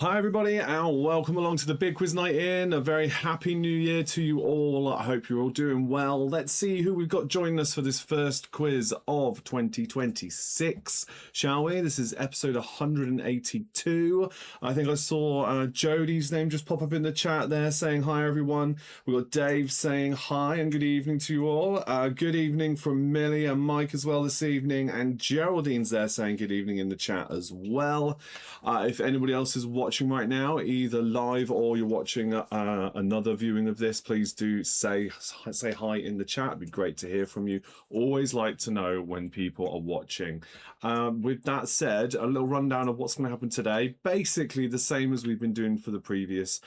Hi everybody and welcome along to the Big Quiz Night In. A very happy new year to you all. I hope you're all doing well. Let's see who we've got joining us for this first quiz of 2026, shall we? This is episode 182. I think I saw Jodie's name just pop up in the chat there saying hi everyone. We've got Dave saying hi and good evening to you all. Good evening from Millie and Mike as well this evening, and Geraldine's there saying good evening in the chat as well. If anybody else is watching right now, either live or you're watching another viewing of this, please do say hi in the chat. It'd be great to hear from you. Always like to know when people are watching. With that said, a little rundown of what's going to happen today. Basically the same as we've been doing for the previous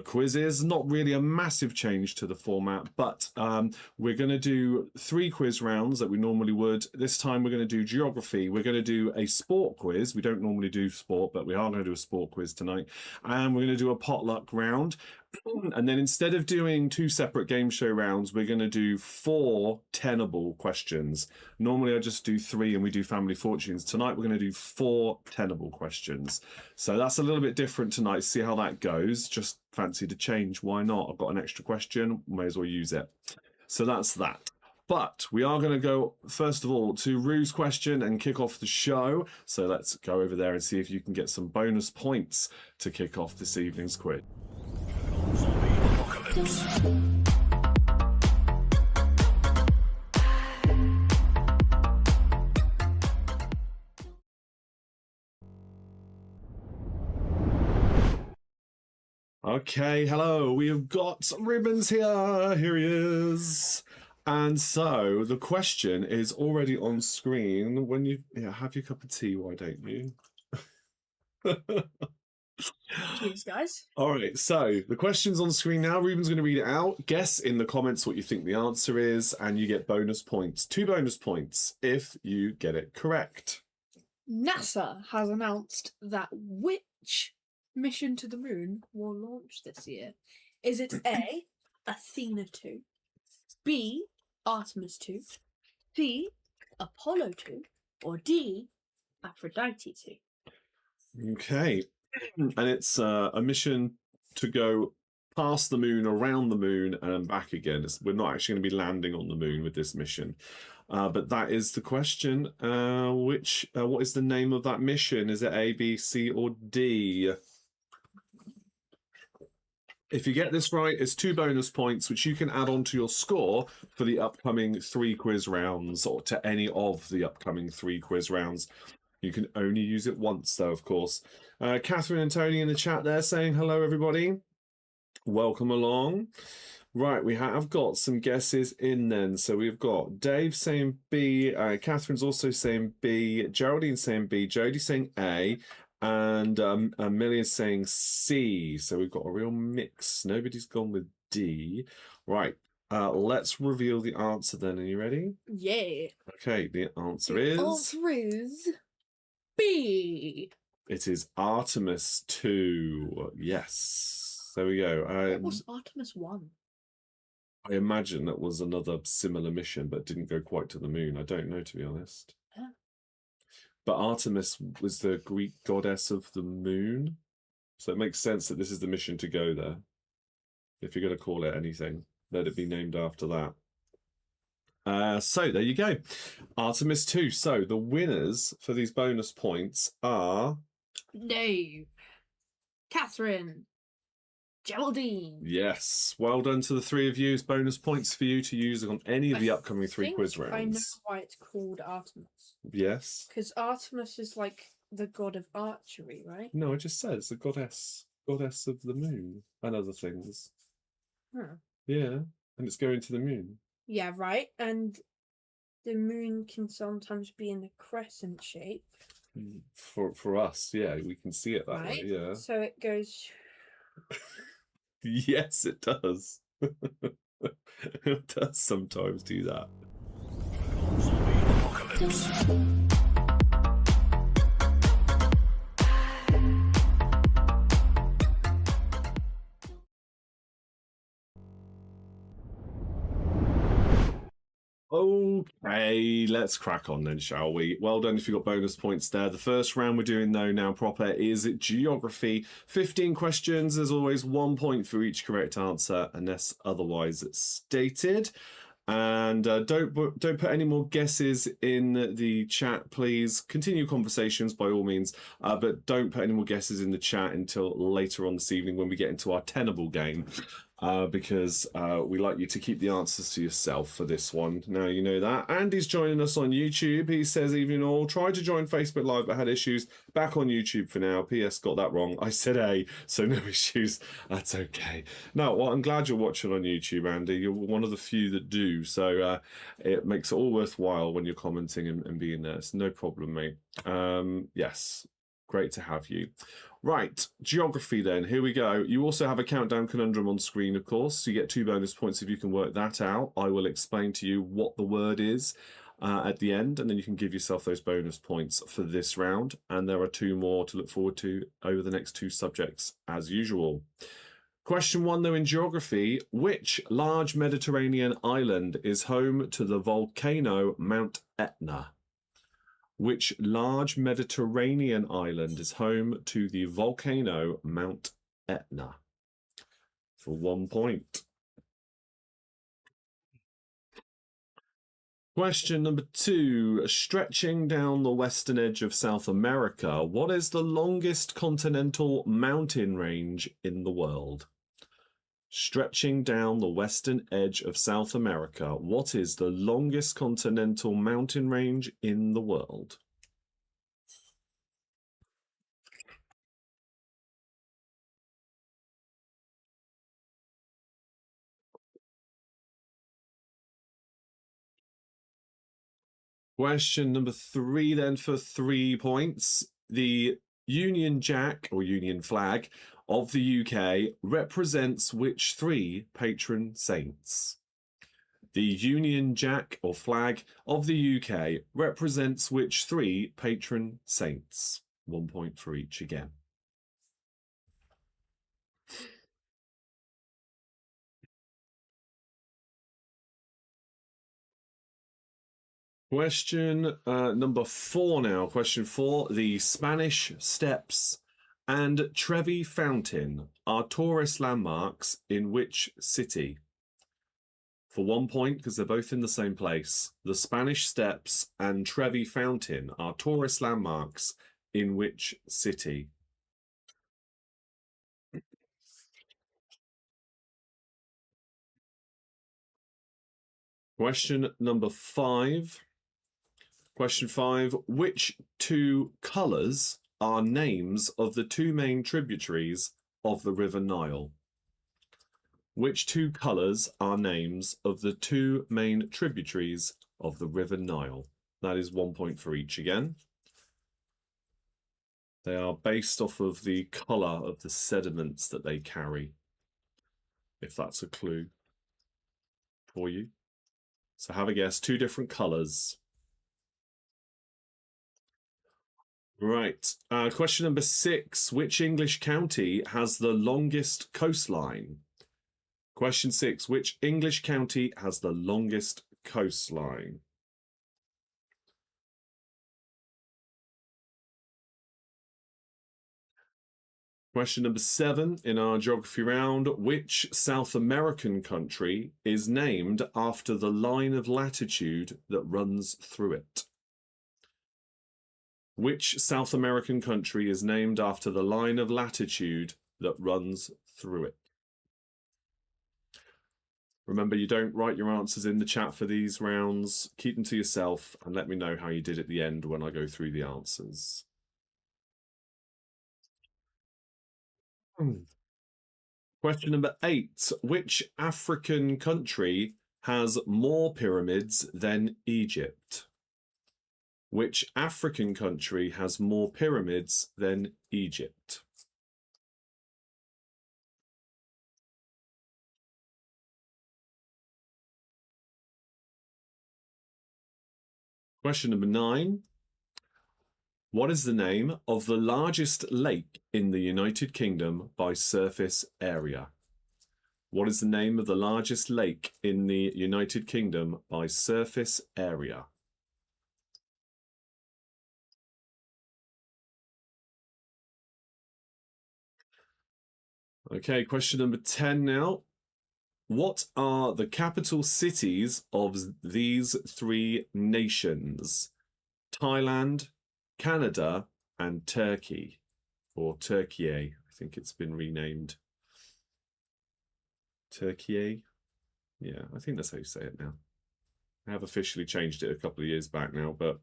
quizzes. Not really a massive change to the format, but we're going to do 3 quiz rounds that we normally would. This time we're going to do geography. We're going to do a sport quiz. We don't normally do sport, but we are going to do a sport quiz tonight. And we're going to do a potluck round. And then instead of doing 2 separate game show rounds, we're going to do 4 tenable questions. Normally I just do 3 and we do family fortunes. Tonight we're going to do 4 tenable questions. So that's a little bit different tonight. See how that goes. Just fancy to change. Why not? I've got an extra question. May as well use it. So that's that. But we are going to go, first of all, to Rue's question and kick off the show. So let's go over there and see if you can get some bonus points to kick off this evening's quiz. Okay, hello. We have got Ribbons here. Here he is. And so the question is already on screen. When you have your cup of tea, why don't you? Cheers, guys. All right, so the question's on screen now. Ruben's going to read it out. Guess in the comments what you think the answer is, and you get bonus points. 2 bonus points if you get it correct. NASA has announced that which mission to the moon will launch this year? Is it A, Athena 2, B, Artemis 2, C, Apollo 2, or D, Aphrodite 2? Okay, and it's a mission to go past the moon, around the moon, and back again. We're not actually going to be landing on the moon with this mission. But that is the question. What is the name of that mission? Is it A, B, C, or D? If you get this right, it's 2 bonus points, which you can add on to your score for the upcoming 3 quiz rounds, or to any of the upcoming 3 quiz rounds. You can only use it once, though, of course. Catherine and Tony in the chat there saying hello, everybody. Welcome along. Right, we have got some guesses in then. So we've got Dave saying B, Catherine's also saying B, Geraldine saying B, Jodie saying A, and Millie is saying C. So we've got a real mix. Nobody's gone with D. Right, let's reveal the answer then. Are you ready? Yeah. Okay, the answer is... answer is B. It is Artemis 2. Yes. There we go. What was Artemis 1? I imagine that was another similar mission, but didn't go quite to the moon. I don't know, to be honest. Yeah. But Artemis was the Greek goddess of the moon. So it makes sense that this is the mission to go there. If you're going to call it anything, let it be named after that. So there you go. Artemis 2. So the winners for these bonus points are... Dave, Catherine, Geraldine. Yes. Well done to the 3 of you. It's bonus points for you to use on any of the upcoming 3 quiz rounds. I know why it's called Artemis. Yes. Because Artemis is like the god of archery, right? No, I just said it's the goddess of the moon and other things. Huh. Yeah, and it's going to the moon. Yeah, right. And the moon can sometimes be in a crescent shape. For us, yeah, we can see it that right? way, yeah. So it goes... Yes, it does. It does sometimes do that. Okay, let's crack on then, shall we? Well done if you got bonus points there. The first round we're doing, though, now proper, is geography. 15 questions. There's always 1 point for each correct answer, unless otherwise stated. And don't put any more guesses in the chat, please. Continue conversations by all means, but don't put any more guesses in the chat until later on this evening when we get into our tenable game. Because we like you to keep the answers to yourself for this one. Now you know that. Andy's joining us on YouTube. He says, evening all. Tried to join Facebook Live but had issues. Back on YouTube for now. PS, got that wrong. I said A, so no issues. That's okay. No, well, I'm glad you're watching on YouTube, Andy. You're one of the few that do. So it makes it all worthwhile when you're commenting and being there. It's no problem, mate. Yes, great to have you. Right, geography then, here we go. You also have a countdown conundrum on screen, of course, so you get 2 bonus points if you can work that out. I will explain to you what the word is at the end, and then you can give yourself those bonus points for this round. And there are 2 more to look forward to over the next 2 subjects, as usual. Question 1, though, in geography. Which large Mediterranean island is home to the volcano Mount Etna? Which large Mediterranean island is home to the volcano Mount Etna? For 1 point. Question number 2. Stretching down the western edge of South America, what is the longest continental mountain range in the world? Stretching down the western edge of South America, what is the longest continental mountain range in the world? Question number 3 then for 3 points. The Union Jack or Union flag of the UK represents which 3 patron saints? The Union Jack or flag of the UK represents which 3 patron saints? 1 point for each again. Question number 4 now. Question 4. The Spanish Steps and Trevi Fountain are tourist landmarks in which city? For 1 point, because they're both in the same place. The Spanish Steps and Trevi Fountain are tourist landmarks in which city? Question number 5. Question 5. Which 2 colours are names of the 2 main tributaries of the River Nile? Which 2 colours are names of the 2 main tributaries of the River Nile? That is 1 point for each again. They are based off of the colour of the sediments that they carry, if that's a clue for you. So have a guess. 2 different colours. Right. Question number 6. Which English county has the longest coastline? Question 6. Which English county has the longest coastline? Question number 7 in our geography round. Which South American country is named after the line of latitude that runs through it? Which South American country is named after the line of latitude that runs through it? Remember, you don't write your answers in the chat for these rounds. Keep them to yourself and let me know how you did at the end when I go through the answers. Question number 8. Which African country has more pyramids than Egypt? Which African country has more pyramids than Egypt? Question number 9. What is the name of the largest lake in the United Kingdom by surface area? What is the name of the largest lake in the United Kingdom by surface area? Okay, question number 10 now. What are the capital cities of these three nations? Thailand, Canada, and Turkey. Or Turkey, I think it's been renamed. Turkey? Yeah, I think that's how you say it now. I have officially changed it a couple of years back now, but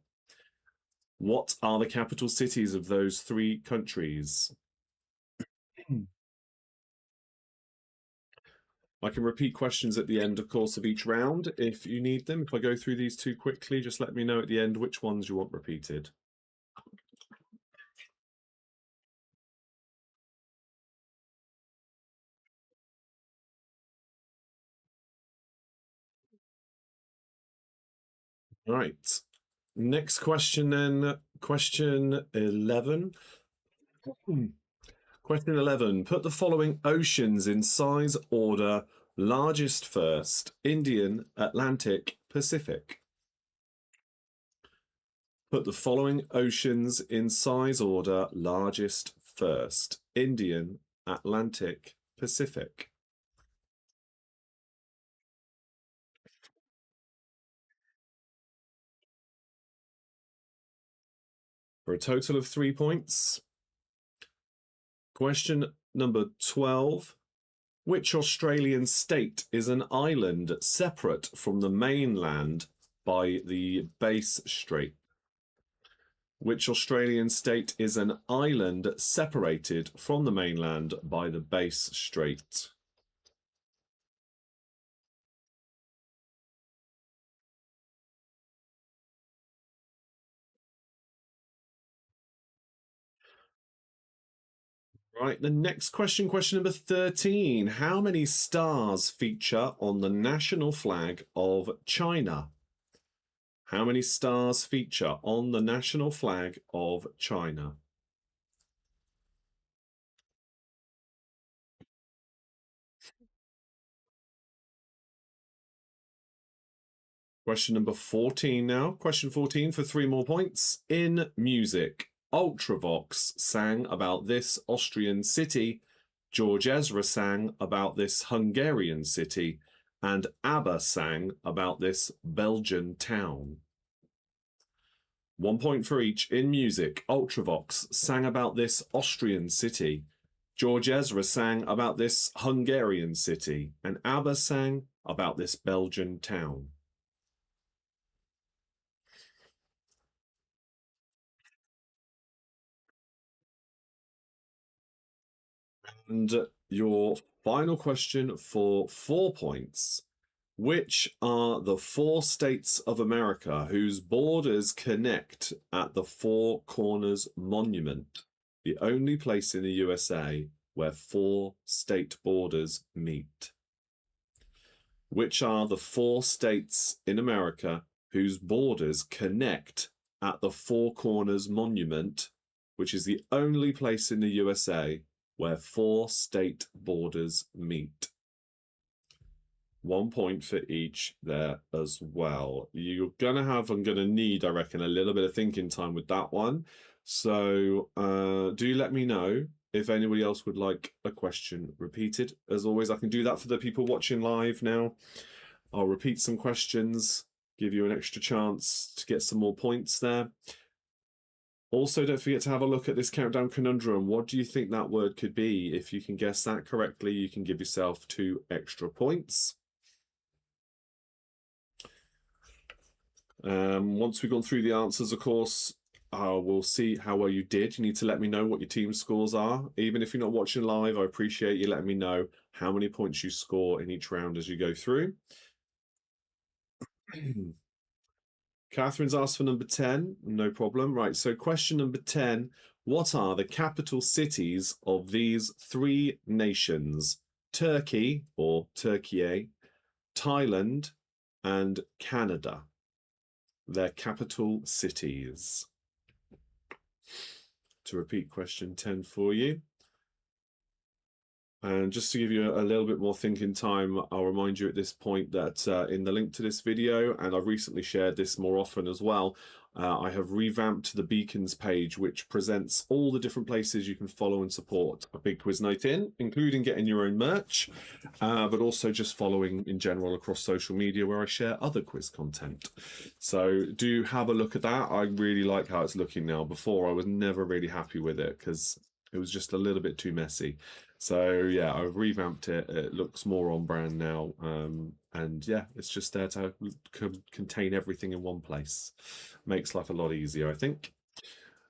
what are the capital cities of those three countries? I can repeat questions at the end, of course, of each round if you need them. If I go through these too quickly, just let me know at the end which ones you want repeated. All right. Next question then, question 11. Question 11. Put the following oceans in size order, largest first: Indian, Atlantic, Pacific. Put the following oceans in size order, largest first: Indian, Atlantic, Pacific. For a total of 3 points. Question number 12. Which Australian state is an island separate from the mainland by the Bass Strait? Which Australian state is an island separated from the mainland by the Bass Strait? Right, the next question, question number 13. How many stars feature on the national flag of China? How many stars feature on the national flag of China? Question number 14 now. Question 14 for 3 more points. In music, Ultravox sang about this Austrian city, George Ezra sang about this Hungarian city, and ABBA sang about this Belgian town. 1 point for each. In music, Ultravox sang about this Austrian city, George Ezra sang about this Hungarian city, and ABBA sang about this Belgian town. And your final question for 4 points. Which are the 4 states of America whose borders connect at the Four Corners Monument, the only place in the USA where 4 state borders meet? Which are the 4 states in America whose borders connect at the Four Corners Monument, which is the only place in the USA where 4 state borders meet? 1 point for each there as well. I'm gonna need, I reckon, a little bit of thinking time with that one. So do let me know if anybody else would like a question repeated. As always, I can do that for the people watching live now. I'll repeat some questions, give you an extra chance to get some more points there. Also, don't forget to have a look at this countdown conundrum. What do you think that word could be? If you can guess that correctly, you can give yourself 2 extra points. Once we've gone through the answers, of course, we'll see how well you did. You need to let me know what your team scores are. Even if you're not watching live, I appreciate you letting me know how many points you score in each round as you go through. Catherine's asked for number 10. No problem. Right, so question number 10. What are the capital cities of these 3 nations? Turkey, or Turkey, Thailand, and Canada. Their capital cities. To repeat question 10 for you. And just to give you a little bit more thinking time, I'll remind you at this point that in the link to this video, and I've recently shared this more often as well, I have revamped the Beacons page, which presents all the different places you can follow and support a Big Quiz Night in, including getting your own merch, but also just following in general across social media where I share other quiz content. So do have a look at that. I really like how it's looking now. Before, I was never really happy with it because it was just a little bit too messy. So yeah, I've revamped it. It looks more on brand now, and yeah, it's just there to contain everything in one place. Makes life a lot easier, I think.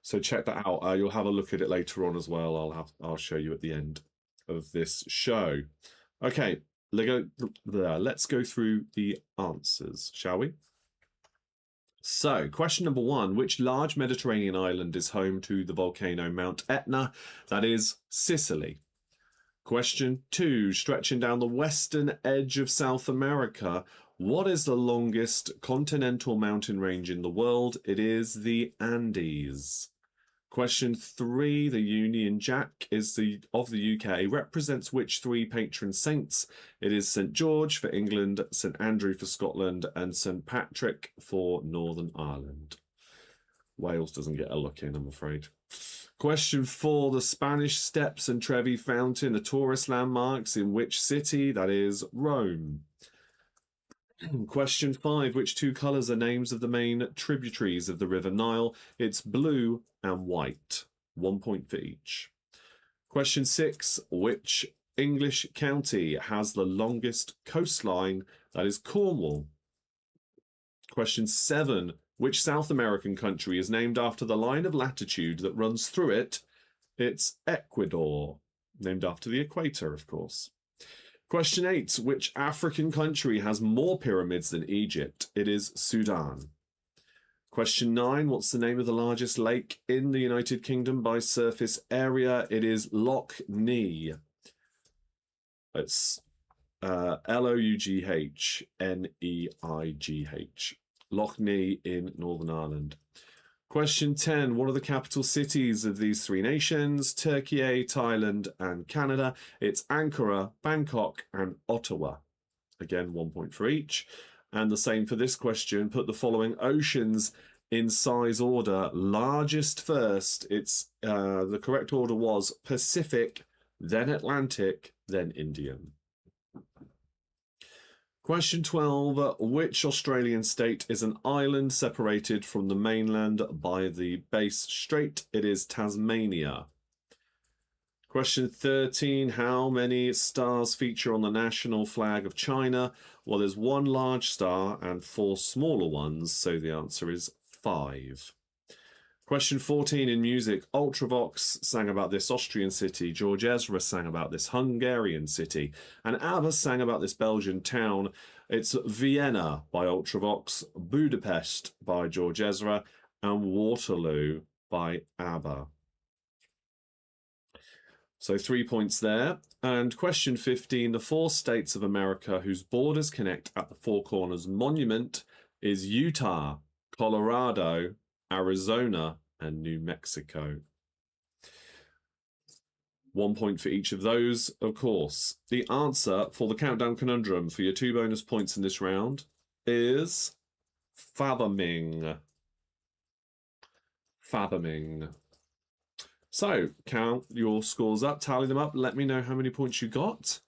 So check that out. You'll have a look at it later on as well. I'll show you at the end of this show. Okay, let's go through the answers, shall we? So, question number 1. Which large Mediterranean island is home to the volcano Mount Etna? That is Sicily. Question 2. Stretching down the western edge of South America, what is the longest continental mountain range in the world? It is the Andes. Question 3. The Union Jack of the UK represents which 3 patron saints? It is St George for England, St Andrew for Scotland, and St Patrick for Northern Ireland. Wales doesn't get a look in, I'm afraid. Question 4. The Spanish Steps and Trevi Fountain are tourist landmarks in which city? That is Rome. Question 5. Which 2 colours are names of the main tributaries of the River Nile? It's blue and white. 1 point for each. Question 6. Which English county has the longest coastline? That is Cornwall. Question 7. Which South American country is named after the line of latitude that runs through it? It's Ecuador, named after the equator, of course. Question 8. Which African country has more pyramids than Egypt? It is Sudan. Question 9. What's the name of the largest lake in the United Kingdom by surface area? It is Lough Neagh. It's Loughnneigh. Lough Neagh in Northern Ireland. Question 10. What are the capital cities of these 3 nations? Turkey, Thailand, and Canada. It's Ankara, Bangkok, and Ottawa. Again, 1 point for each. And the same for this question. Put the following oceans in size order. Largest first. It's the correct order was Pacific, then Atlantic, then Indian. Question 12. Which Australian state is an island separated from the mainland by the Bass Strait? It is Tasmania. Question 13. How many stars feature on the national flag of China? Well, there's 1 large star and 4 smaller ones, so the answer is 5. Question 14 in music. Ultravox sang about this Austrian city. George Ezra sang about this Hungarian city. And ABBA sang about this Belgian town. It's Vienna by Ultravox, Budapest by George Ezra, and Waterloo by ABBA. So 3 points there. And question 15. The 4 states of America whose borders connect at the Four Corners Monument is Utah, Colorado, Arizona, and New Mexico. 1 point for each of those, of course. The answer for the countdown conundrum for your 2 bonus points in this round is fathoming. Fathoming. So, count your scores up, tally them up, let me know how many points you got.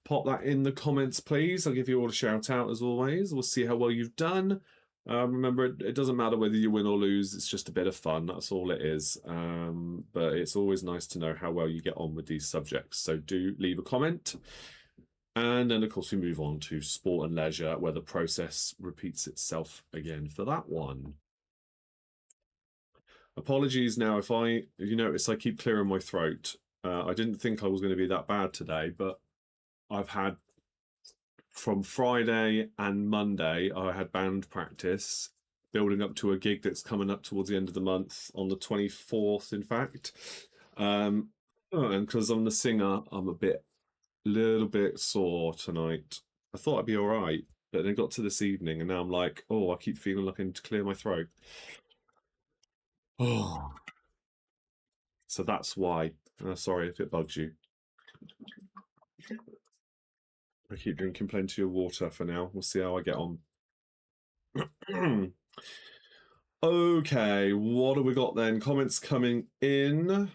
Pop that in the comments, please. I'll give you all a shout out as always. We'll see how well you've done. Remember, it doesn't matter whether you win or lose. It's just a bit of fun. That's all it is. But it's always nice to know how well you get on with these subjects. So do leave a comment. And then, of course, we move on to sport and leisure, where the process repeats itself again for that one. Apologies now if you notice I keep clearing my throat. I didn't think I was going to be that bad today, but I've had from Friday and Monday, I had band practice, building up to a gig that's coming up towards the end of the month on the 24th, in fact. And because I'm the singer, I'm a little bit sore tonight. I thought I'd be all right, but then got to this evening and now I'm like, oh, I keep feeling like I need to clear my throat. Oh. So that's why. Sorry if it bugs you. I keep drinking plenty of water for now. We'll see how I get on. Okay, what have we got then? Comments coming in.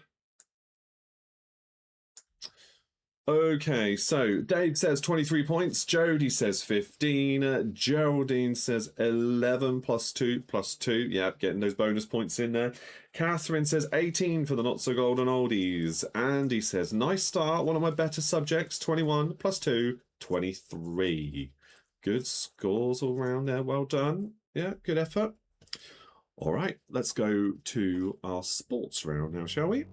Okay, so Dave says 23 points. Jody says 15. Geraldine says 11 plus 2 plus 2. Yeah, getting those bonus points in there. Catherine says 18 for the not so golden oldies. Andy says, nice start. One of my better subjects. 21 plus 2, 23. Good scores all round there. Well done. Yeah, good effort. All right, let's go to our sports round now, shall we?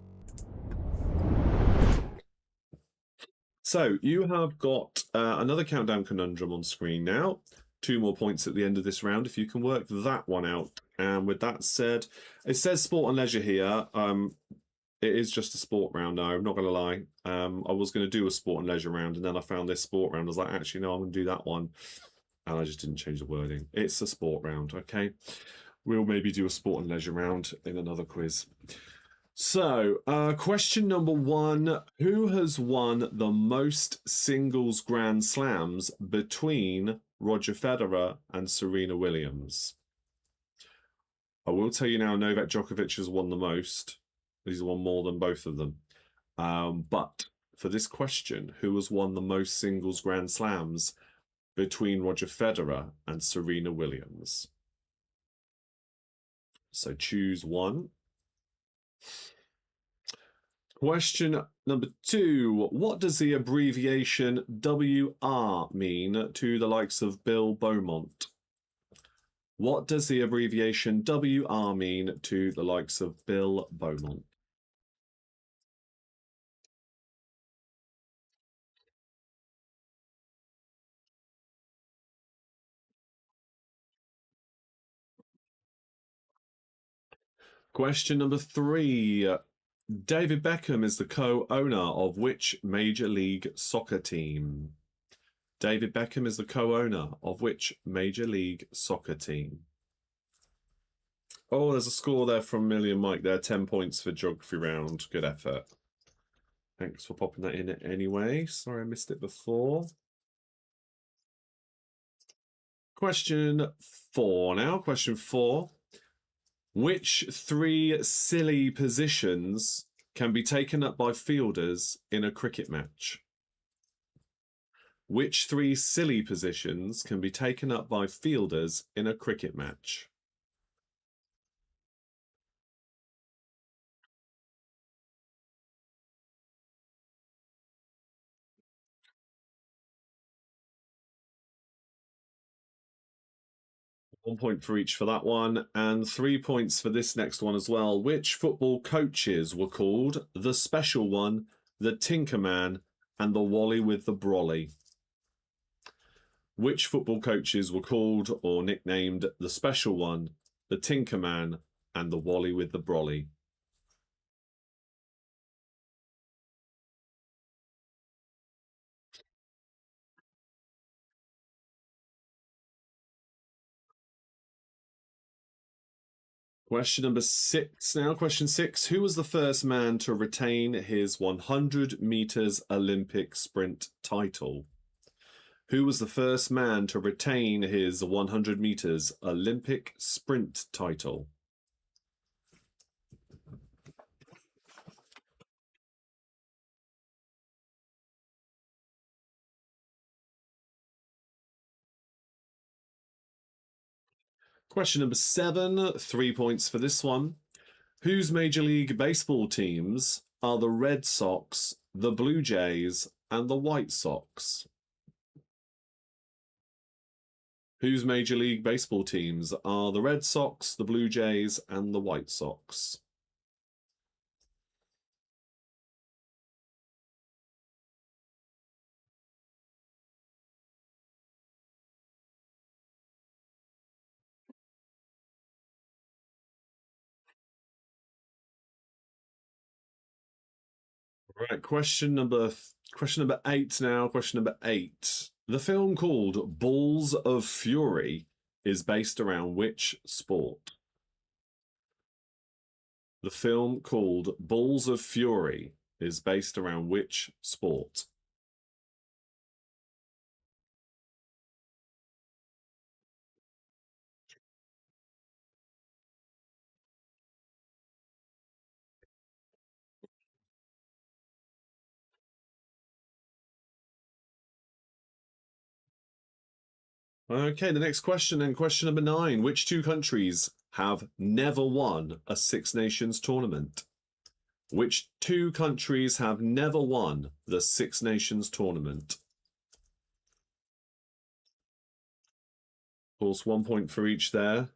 So you have got another countdown conundrum on screen now. 2 more points at the end of this round if you can work that one out. And with that said, it says sport and leisure here. It is just a sport round now, I'm not going to lie. I was going to do a sport and leisure round, and then I found this sport round. I was like, actually, no, I'm going to do that one. And I just didn't change the wording. It's a sport round, okay? We'll maybe do a sport and leisure round in another quiz. So, question number 1. Who has won the most singles Grand Slams between Roger Federer and Serena Williams? I will tell you now, Novak Djokovic has won the most. He's won more than both of them. But for this question, who has won the most singles Grand Slams between Roger Federer and Serena Williams? So choose one. Question number 2. What does the abbreviation WR mean to the likes of Bill Beaumont? What does the abbreviation WR mean to the likes of Bill Beaumont? Question number 3. David Beckham is the co-owner of which Major League Soccer team? David Beckham is the co-owner of which Major League Soccer team? Oh, there's a score there from Million Mike there. 10 points for geography round. Good effort. Thanks for popping that in anyway. Sorry I missed it before. Question 4 now. Question 4. Which 3 silly positions can be taken up by fielders in a cricket match? Which 3 silly positions can be taken up by fielders in a cricket match? One point for each for that one, and 3 points for this next one as well. Which football coaches were called the Special One, the Tinkerman, and the Wally with the Brolly? Which football coaches were called or nicknamed the Special One, the Tinkerman, and the Wally with the Brolly? Question number 6 now. Question 6. Who was the first man to retain his 100 meters Olympic sprint title? Who was the first man to retain his 100 meters Olympic sprint title? Question number 7. 3 points for this one. Whose Major League Baseball teams are the Red Sox, the Blue Jays, and the White Sox? Whose Major League Baseball teams are the Red Sox, the Blue Jays, and the White Sox? Right, question number 8 now. Question number 8. The film called Balls of Fury is based around which sport? The film called Balls of Fury is based around which sport? Okay, the next question, and question number 9. Which two countries have never won a Six Nations tournament? Which two countries have never won the Six Nations tournament? Of course, 1 point for each there.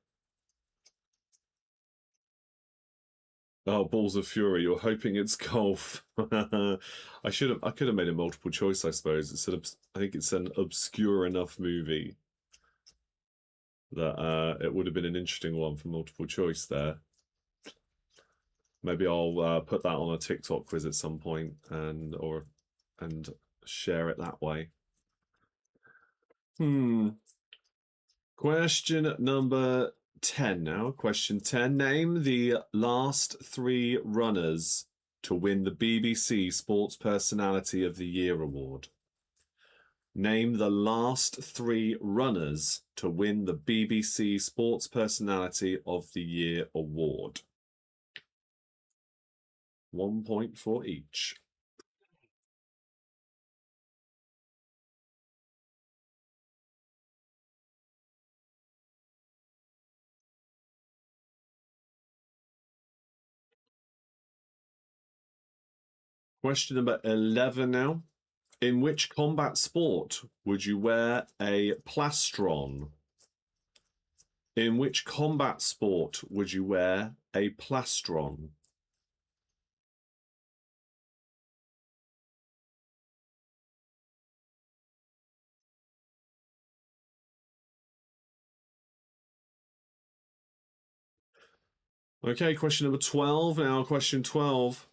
Oh, balls of fury! You're hoping it's golf. I could have made a multiple choice, I suppose. I think it's an obscure enough movie that it would have been an interesting one for multiple choice there. Maybe I'll put that on a TikTok quiz at some point and share it that way. Question number 10 now. Question 10. Name the last 3 runners to win the BBC Sports Personality of the Year award. Name the last 3 runners to win the BBC Sports Personality of the Year award. 1 point for each. Question number 11 now. In which combat sport would you wear a plastron? In which combat sport would you wear a plastron? Okay, question number 12 now. Question 12.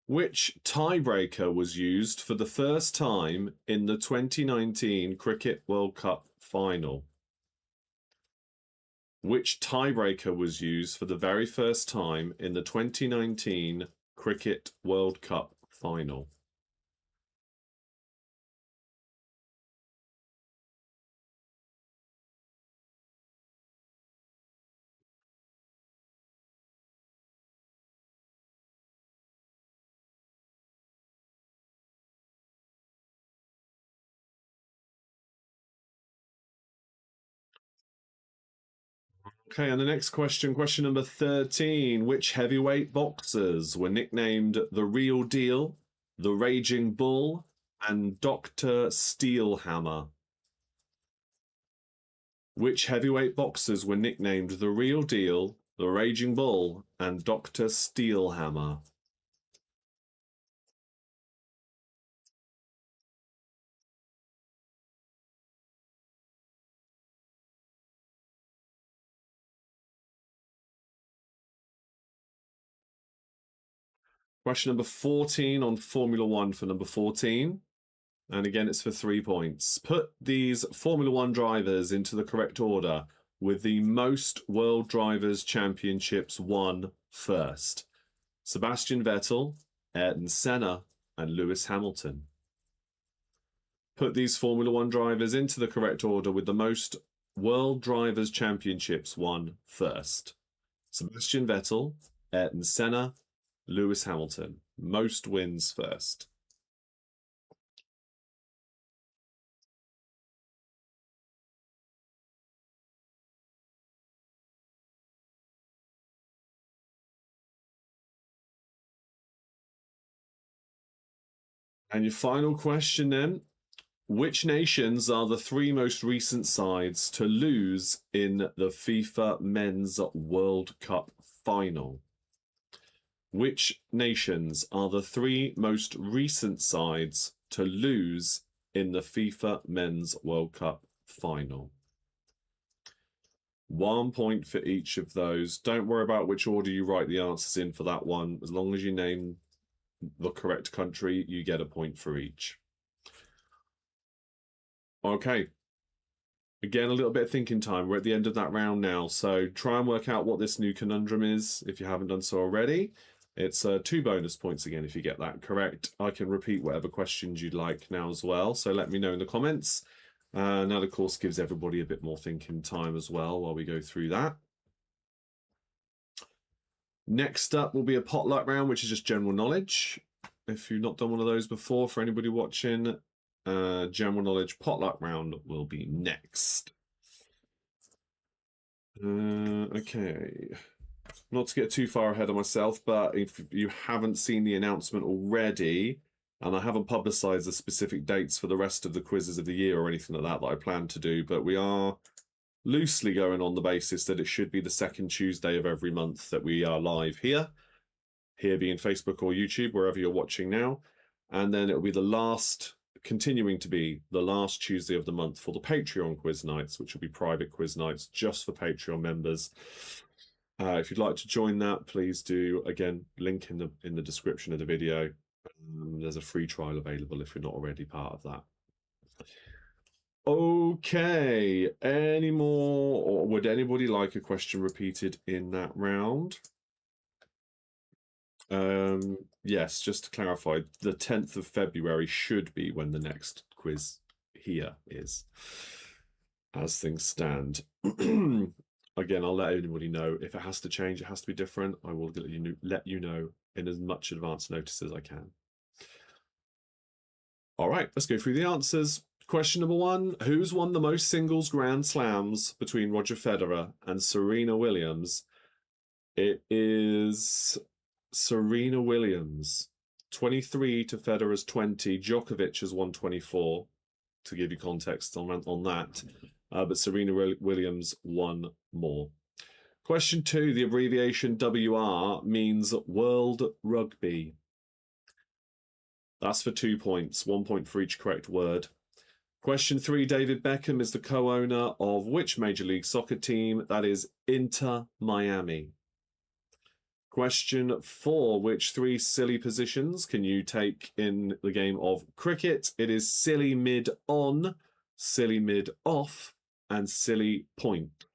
Which tiebreaker was used for the first time in the 2019 Cricket World Cup final? Which tiebreaker was used for the very first time in the 2019 Cricket World Cup final? Okay, and the next question, question number 13. Which heavyweight boxers were nicknamed The Real Deal, The Raging Bull, and Dr. Steelhammer? Which heavyweight boxers were nicknamed The Real Deal, The Raging Bull, and Dr. Steelhammer? Question number 14 on Formula One for number 14. And again, it's for 3 points. Put these Formula One drivers into the correct order with the most World Drivers' Championships won first. Sebastian Vettel, Ayrton Senna, and Lewis Hamilton. Put these Formula One drivers into the correct order with the most World Drivers' Championships won first. Sebastian Vettel, Ayrton Senna, Lewis Hamilton. Most wins first. And your final question then. Which nations are the 3 most recent sides to lose in the FIFA Men's World Cup final? Which nations are the 3 most recent sides to lose in the FIFA Men's World Cup final? 1 point for each of those. Don't worry about which order you write the answers in for that one. As long as you name the correct country, you get a point for each. Okay. Again, a little bit of thinking time. We're at the end of that round now, so try and work out what this new conundrum is if you haven't done so already. It's 2 bonus points again if you get that correct. I can repeat whatever questions you'd like now as well, so let me know in the comments. Now, of course, gives everybody a bit more thinking time as well while we go through that. Next up will be a potluck round, which is just general knowledge. If you've not done one of those before, for anybody watching, general knowledge potluck round will be next. Okay. Not to get too far ahead of myself, but if you haven't seen the announcement already, and I haven't publicised the specific dates for the rest of the quizzes of the year or anything like that I plan to do, but we are loosely going on the basis that it should be the second Tuesday of every month that we are live here being Facebook or YouTube, wherever you're watching now. And then it'll be continuing to be the last Tuesday of the month for the Patreon quiz nights, which will be private quiz nights just for Patreon members. If you'd like to join that, please do. Again, link in the description of the video. There's a free trial available if you're not already part of that. Okay, any more, or would anybody like a question repeated in that round? Yes, just to clarify, the 10th of February should be when the next quiz here is, as things stand. Again, I'll let anybody know. If it has to change, it has to be different, I will let you know in as much advance notice as I can. All right, let's go through the answers. Question number 1, who's won the most singles Grand Slams between Roger Federer and Serena Williams? It is Serena Williams, 23 to Federer's 20. Djokovic has won 24, to give you context on that. But Serena Williams won more. Question 2, the abbreviation WR means World Rugby. That's for 2 points, 1 point for each correct word. Question 3, David Beckham is the co-owner of which Major League Soccer team? That is Inter Miami. Question 4, which 3 silly positions can you take in the game of cricket? It is silly mid-on, silly mid-off, and silly point.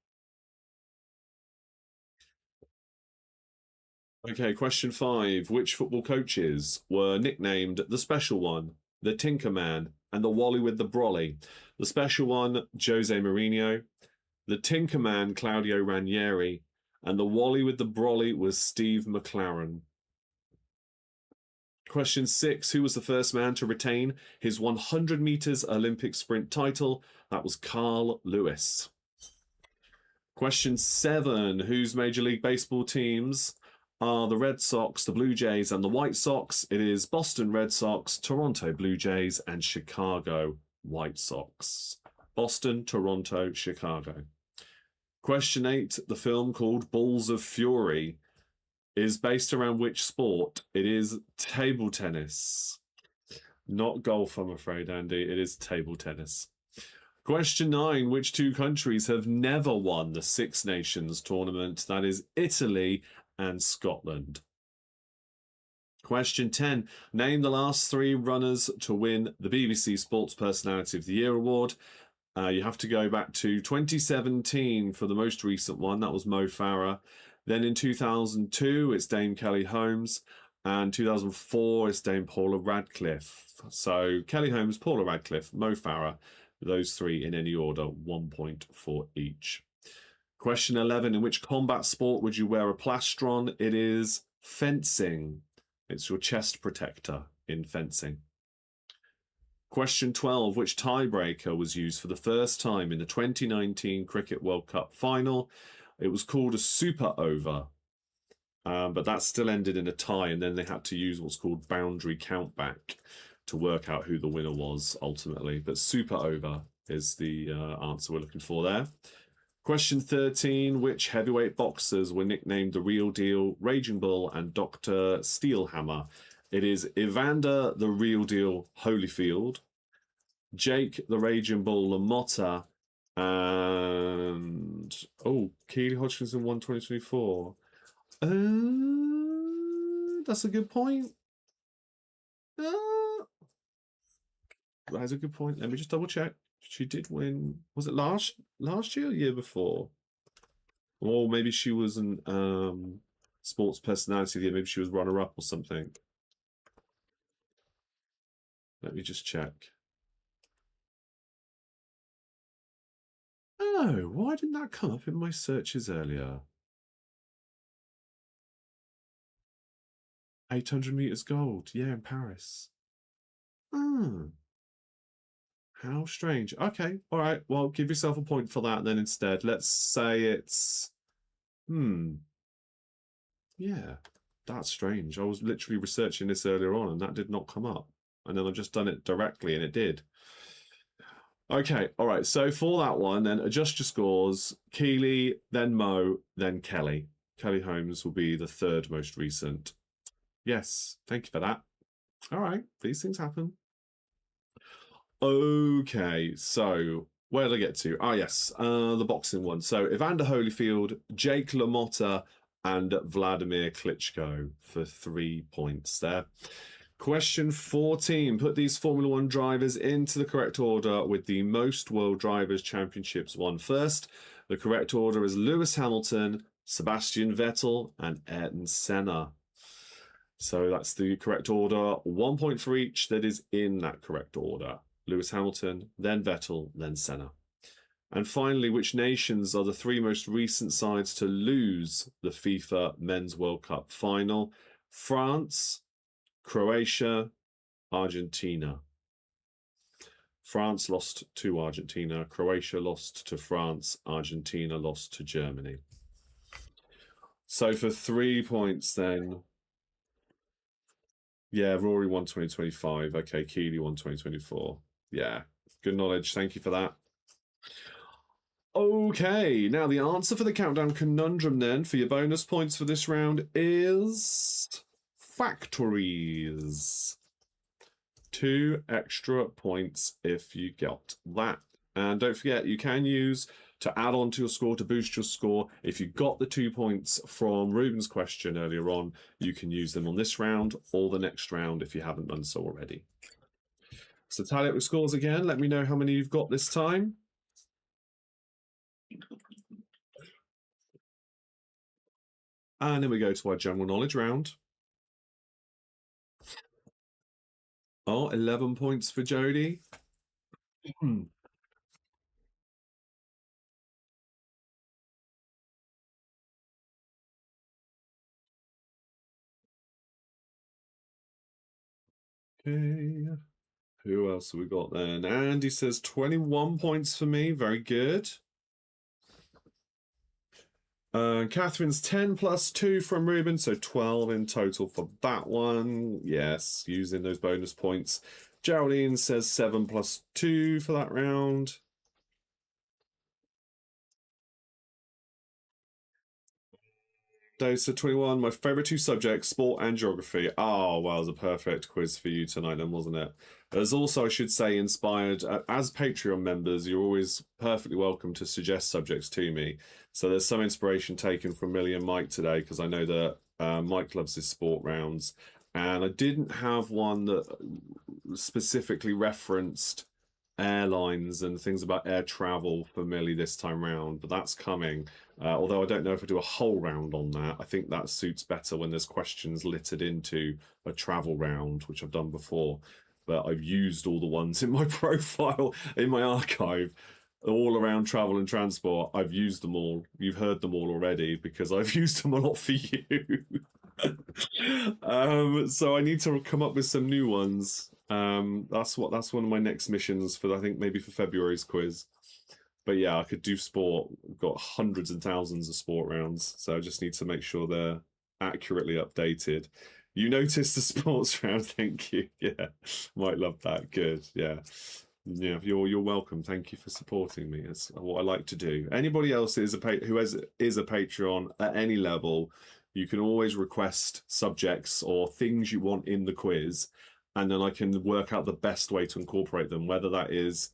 Okay, question 5, which football coaches were nicknamed the Special One, the Tinker Man, and the Wally with the Brolly? The Special One, Jose Mourinho. The Tinker Man, Claudio Ranieri. And the Wally with the Brolly was Steve McLaren. Question 6, who was the first man to retain his 100 meters Olympic sprint title? That was Carl Lewis. Question 7, whose Major League Baseball teams are the Red Sox, the Blue Jays, and the White Sox? It is Boston Red Sox, Toronto Blue Jays, and Chicago White Sox. Boston, Toronto, Chicago. Question 8, the film called Balls of Fury is based around which sport? It is table tennis. Not golf, I'm afraid, Andy. It is table tennis. Question 9, which 2 countries have never won the Six Nations tournament? That is Italy and Scotland. Question 10, name the last 3 runners to win the BBC Sports Personality of the Year award. You have to go back to 2017 for the most recent one. That was Mo Farah. Then in 2002, it's Dame Kelly Holmes. And 2004, it's Dame Paula Radcliffe. So Kelly Holmes, Paula Radcliffe, Mo Farah, those 3 in any order, 1 point for each. Question 11, in which combat sport would you wear a plastron? It is fencing. It's your chest protector in fencing. Question 12, which tiebreaker was used for the first time in the 2019 Cricket World Cup final? It was called a super over, but that still ended in a tie, and then they had to use what's called boundary countback to work out who the winner was ultimately. But super over is the answer we're looking for there. Question 13, which heavyweight boxers were nicknamed The Real Deal, Raging Bull, and Dr. Steelhammer? It is Evander The Real Deal Holyfield, Jake The Raging Bull LaMotta, and Keely Hodgkinson won 2024. That's a good point. That's a good point. Let me just double check. She did win. Was it last year or year before? Or maybe she wasn't. sports personality of the year. Maybe she was runner-up or something. Let me just check. Oh, why didn't that come up in my searches earlier? 800 meters gold. Yeah, in Paris. Hmm. How strange. Okay, all right. Well, give yourself a point for that then instead. Let's say it's... Yeah, that's strange. I was literally researching this earlier on and that did not come up. And then I've just done it directly and it did. Okay, all right. So for that one, then adjust your scores. Keely, then Mo, then Kelly. Kelly Holmes will be the third most recent. Yes, thank you for that. All right, these things happen. Okay, so where did I get to? Ah, yes, the boxing one. So Evander Holyfield, Jake LaMotta, and Vladimir Klitschko for 3 points there. Question 14. Put these Formula One drivers into the correct order with the most World Drivers' Championships won first. The correct order is Lewis Hamilton, Sebastian Vettel, and Ayrton Senna. So that's the correct order. 1 point for each that is in that correct order. Lewis Hamilton, then Vettel, then Senna. And finally, which nations are the 3 most recent sides to lose the FIFA Men's World Cup final? France, Croatia, Argentina. France lost to Argentina. Croatia lost to France. Argentina lost to Germany. So for 3 points then... Yeah, Rory won 2025. Okay, Keely won 2024. Yeah, good knowledge. Thank you for that. Okay, now the answer for the countdown conundrum then for your bonus points for this round is factories. 2 extra points if you got that. And don't forget, you can use to add on to your score, to boost your score. If you got the 2 points from Ruben's question earlier on, you can use them on this round or the next round if you haven't done so already. So tally up your scores again. Let me know how many you've got this time. And then we go to our general knowledge round. Oh, 11 points for Jodie. Okay. Who else have we got then? Andy says 21 points for me. Very good. Catherine's 10 plus 2 from Ruben, so 12 in total for that one. Yes, using those bonus points. Geraldine says 7 plus 2 for that round. Dose 21, my favourite 2 subjects, sport and geography. Oh, well, it was a perfect quiz for you tonight then, wasn't it? There's also, I should say, inspired, as Patreon members, you're always perfectly welcome to suggest subjects to me. So there's some inspiration taken from Millie and Mike today, because I know that Mike loves his sport rounds. And I didn't have one that specifically referenced airlines and things about air travel for Millie this time round, but that's coming. Although I don't know if I do a whole round on that. I think that suits better when there's questions littered into a travel round, which I've done before. But I've used all the ones in my profile, in my archive, all around travel and transport. I've used them all. You've heard them all already because I've used them a lot for you. So I need to come up with some new ones. That's one of my next missions for, I think, maybe for February's quiz. But yeah, I could do sport. We've got hundreds and thousands of sport rounds, so I just need to make sure they're accurately updated. You noticed the sports round, thank you. Yeah, might love that. Good. Yeah. Yeah, you're welcome. Thank you for supporting me. It's what I like to do. Anybody else is a Patreon at any level, you can always request subjects or things you want in the quiz, and then I can work out the best way to incorporate them, whether that is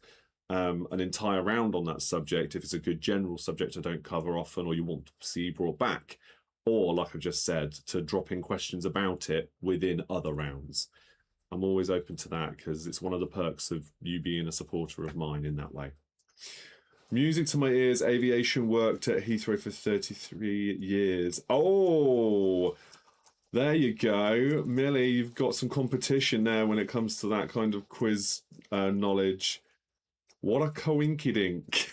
an entire round on that subject, if it's a good general subject I don't cover often or you want to see brought back, or like I've just said, to drop in questions about it within other rounds. I'm always open to that because it's one of the perks of you being a supporter of mine in that way. Music to my ears. Aviation, worked at Heathrow for 33 years. Oh, there you go. Millie, you've got some competition there when it comes to that kind of quiz knowledge. What a coinkydink.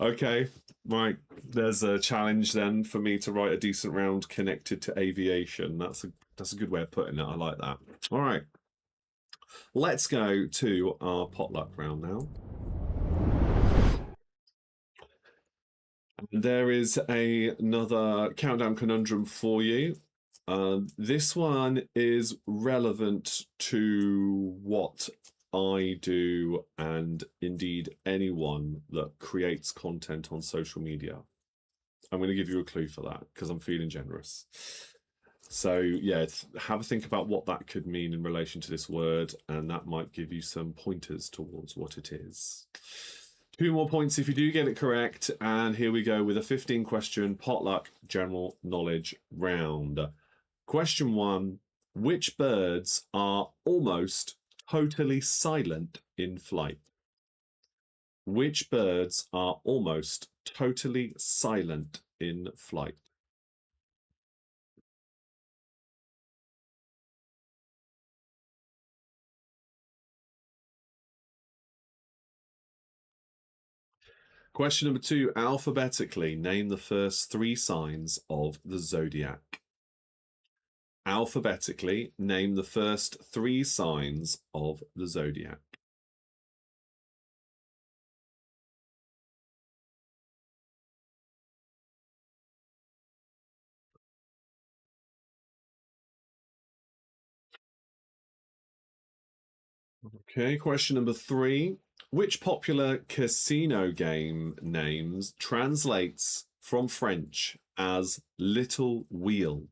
Okay, right. There's a challenge then for me to write a decent round connected to aviation. That's a good way of putting it. I like that. All right. Let's go to our potluck round now. There is another countdown conundrum for you. This one is relevant to what I do and indeed anyone that creates content on social media. I'm going to give you a clue for that because I'm feeling generous. So, yeah, have a think about what that could mean in relation to this word, and that might give you some pointers towards what it is. 2 more points if you do get it correct, and here we go with a 15-question potluck general knowledge round. Question 1. Which birds are almost totally silent in flight? Which birds are almost totally silent in flight? Question number 2. Alphabetically, name the first 3 signs of the zodiac. Alphabetically, name the first 3 signs of the zodiac. Okay, question number 3. Which popular casino game names translates from French as little wheel?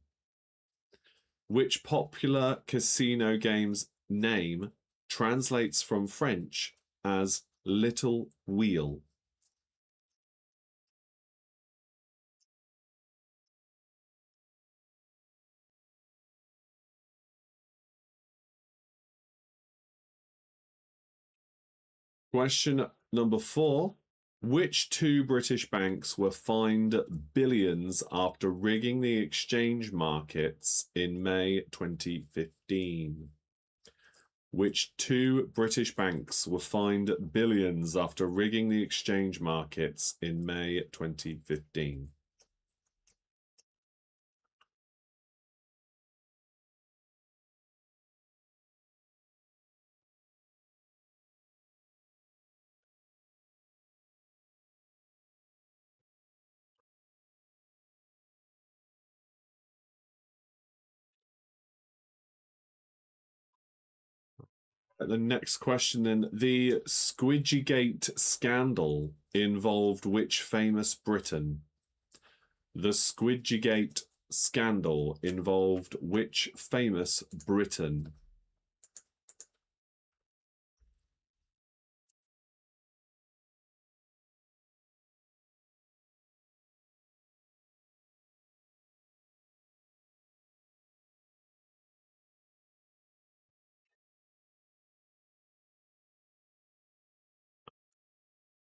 Which popular casino game's name translates from French as little wheel? Question number 4. Which 2 British banks were fined billions after rigging the exchange markets in May 2015? Which 2 British banks were fined billions after rigging the exchange markets in May 2015? The next question then. The Squidgygate scandal involved which famous Briton? The Squidgygate scandal involved which famous Briton?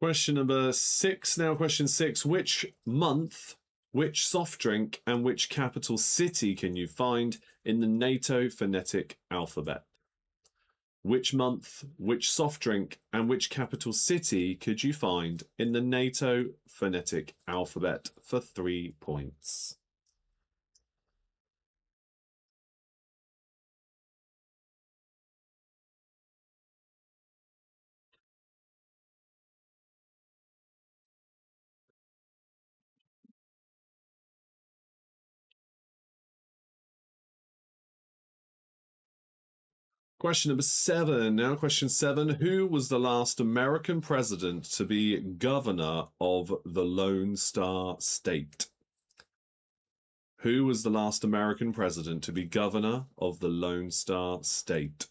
Question number 6 now. Question 6. Which month, which soft drink, and which capital city can you find in the NATO phonetic alphabet? Which month, which soft drink, and which capital city could you find in the NATO phonetic alphabet for 3 points? Question number 7 now. Question 7. Who was the last American president to be governor of the Lone Star State? Who was the last American president to be governor of the Lone Star State?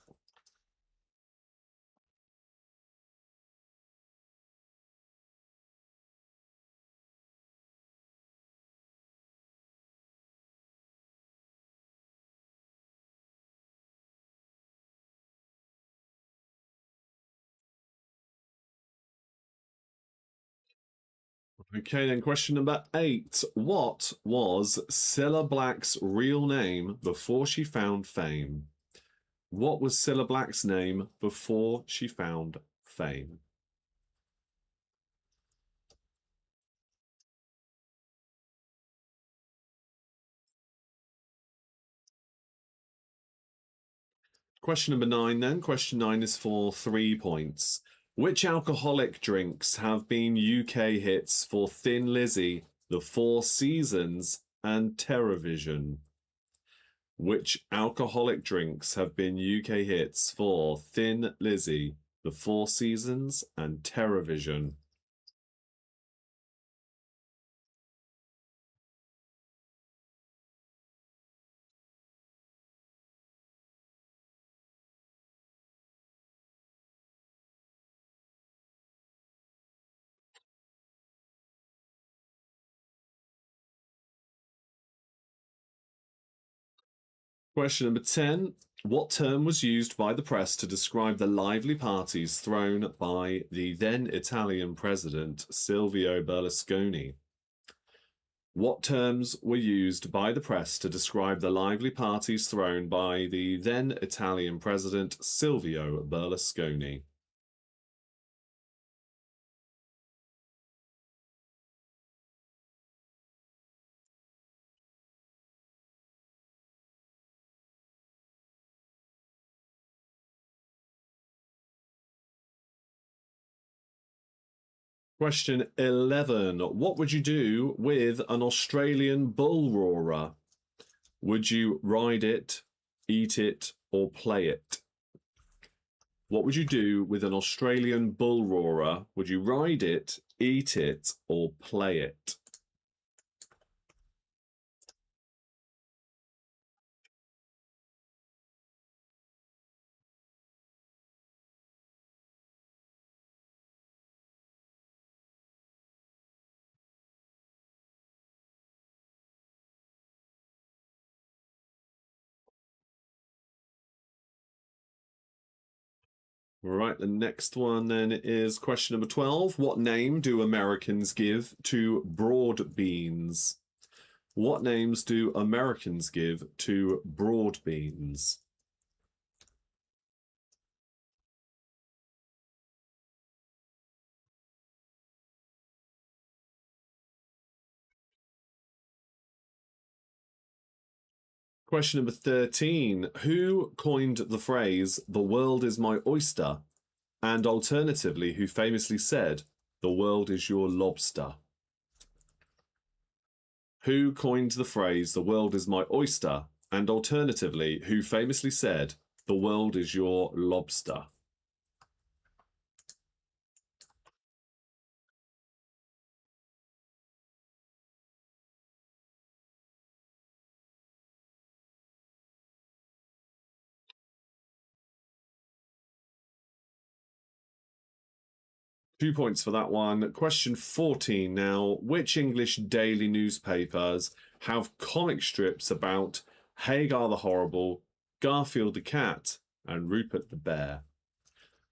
Okay, then question number 8. What was Cilla Black's real name before she found fame? What was Cilla Black's name before she found fame? Question number 9, then. Question 9 is for 3 points. Which alcoholic drinks have been UK hits for Thin Lizzy, The Four Seasons, and TerraVision? Which alcoholic drinks have been UK hits for Thin Lizzy, The Four Seasons, and TerraVision? Question number 10. What term was used by the press to describe the lively parties thrown by the then Italian president Silvio Berlusconi? What terms were used by the press to describe the lively parties thrown by the then Italian president Silvio Berlusconi? Question 11. What would you do with an Australian bull roarer? Would you ride it, eat it, or play it? What would you do with an Australian bull roarer? Would you ride it, eat it, or play it? 'Right, the next one then is question number 12. What name do Americans give to broad beans? What names do Americans give to broad beans? Question number 13. Who coined the phrase, "the world is my oyster," and alternatively, who famously said, "the world is your lobster"? Who coined the phrase, "the world is my oyster," and alternatively, who famously said, "the world is your lobster"? 2 points for that one. Question 14 now. Which English daily newspapers have comic strips about Hagar the Horrible, Garfield the Cat, and Rupert the Bear?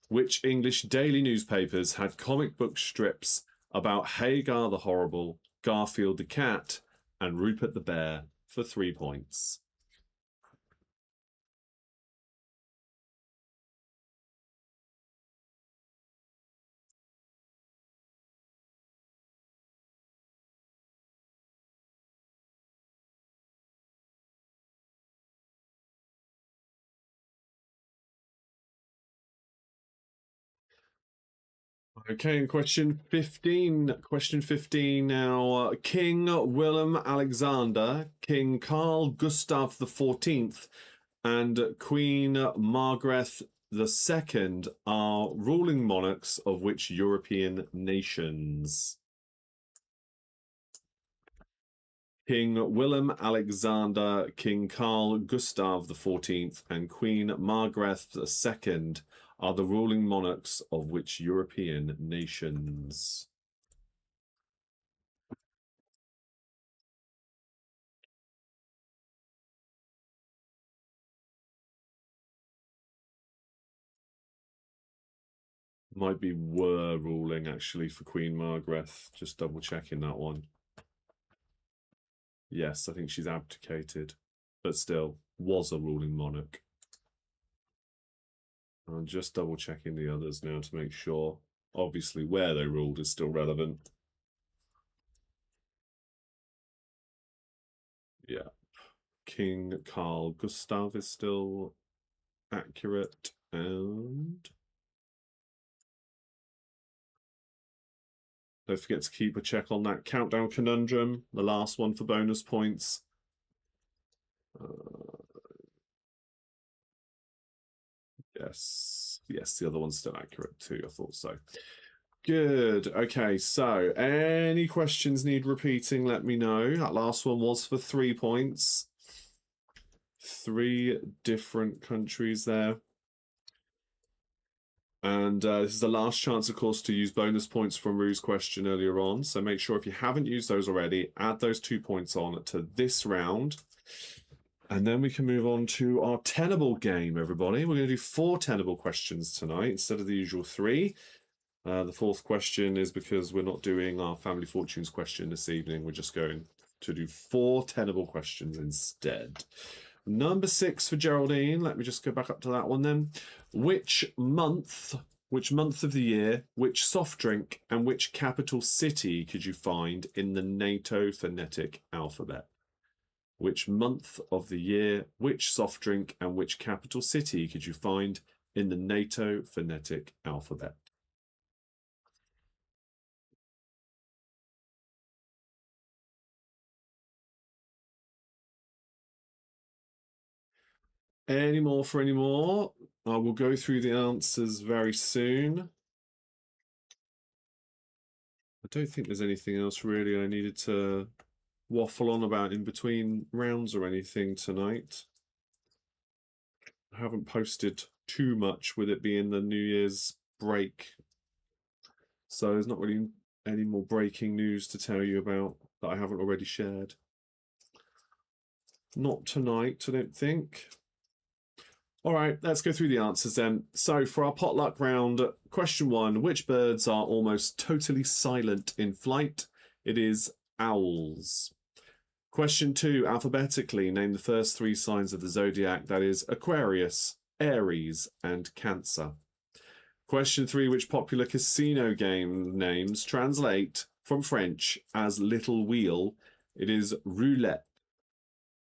Which English daily newspapers had comic book strips about Hagar the Horrible, Garfield the Cat, and Rupert the Bear for 3 points? Okay, and question 15. Question 15 now. King Willem Alexander, King Carl Gustav XIV, and Queen Margaret II are ruling monarchs of which European nations? King Willem Alexander, King Carl Gustav XIV, and Queen Margaret II are the ruling monarchs of which European nations? Might be were ruling, actually, for Queen Margaret. Just double checking that one. Yes, I think she's abdicated, but still was a ruling monarch. I'm just double checking the others now to make sure. Obviously, where they ruled is still relevant. Yeah. King Carl Gustav is still accurate, and don't forget to keep a check on that countdown conundrum, the last one for bonus points. Yes, the other one's still accurate too. I thought so. Good. Okay, so any questions need repeating, let me know. That last one was for 3 points. 3 different countries there. And this is the last chance, of course, to use bonus points from Rue's question earlier on. So make sure if you haven't used those already, add those 2 points on to this round. And then we can move on to our tenable game, everybody. We're going to do 4 tenable questions tonight instead of the usual 3. The 4th question is because we're not doing our Family Fortunes question this evening. We're just going to do 4 tenable questions instead. Number 6 for Geraldine. Let me just go back up to that one then. Which month of the year, which soft drink, and which capital city could you find in the NATO phonetic alphabet? Which month of the year, which soft drink, and which capital city could you find in the NATO phonetic alphabet? Any more for any more? I will go through the answers very soon. I don't think there's anything else really I needed to waffle on about in between rounds or anything tonight. I haven't posted too much with it being the New Year's break. So there's not really any more breaking news to tell you about that I haven't already shared. Not tonight, I don't think. All right, let's go through the answers then. So for our potluck round, question 1, which birds are almost totally silent in flight? It is owls. Question 2, alphabetically, name the first 3 signs of the zodiac, that is Aquarius, Aries, and Cancer. Question 3, which popular casino game names translate from French as little wheel? It is roulette.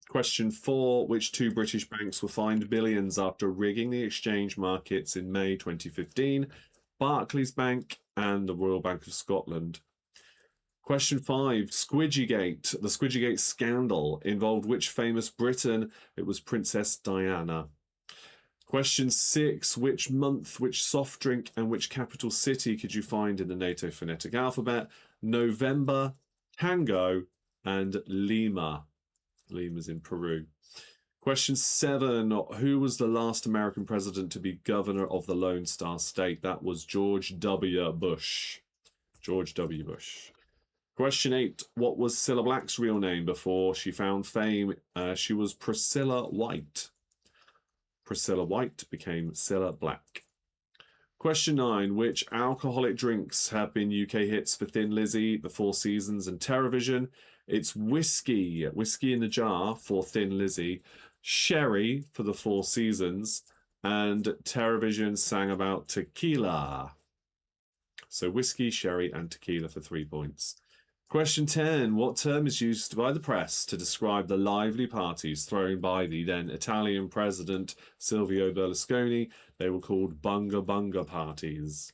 Question 4, which 2 British banks were fined billions after rigging the exchange markets in May 2015? Barclays Bank and the Royal Bank of Scotland. Question 5, Squidgygate. The Squidgygate scandal involved which famous Briton? It was Princess Diana. Question 6, which month, which soft drink, and which capital city could you find in the NATO phonetic alphabet? November, Tango, and Lima. Lima's in Peru. Question 7, who was the last American president to be governor of the Lone Star State? That was George W. Bush. George W. Bush. Question 8, what was Cilla Black's real name before she found fame? She was Priscilla White. Priscilla White became Cilla Black. Question 9, which alcoholic drinks have been UK hits for Thin Lizzy, The Four Seasons, and Terrorvision? It's whiskey in the jar for Thin Lizzy, sherry for The Four Seasons, and Terrorvision sang about tequila. So whiskey, sherry, and tequila for 3 points. Question 10, what term is used by the press to describe the lively parties thrown by the then Italian president Silvio Berlusconi? They were called bunga bunga parties.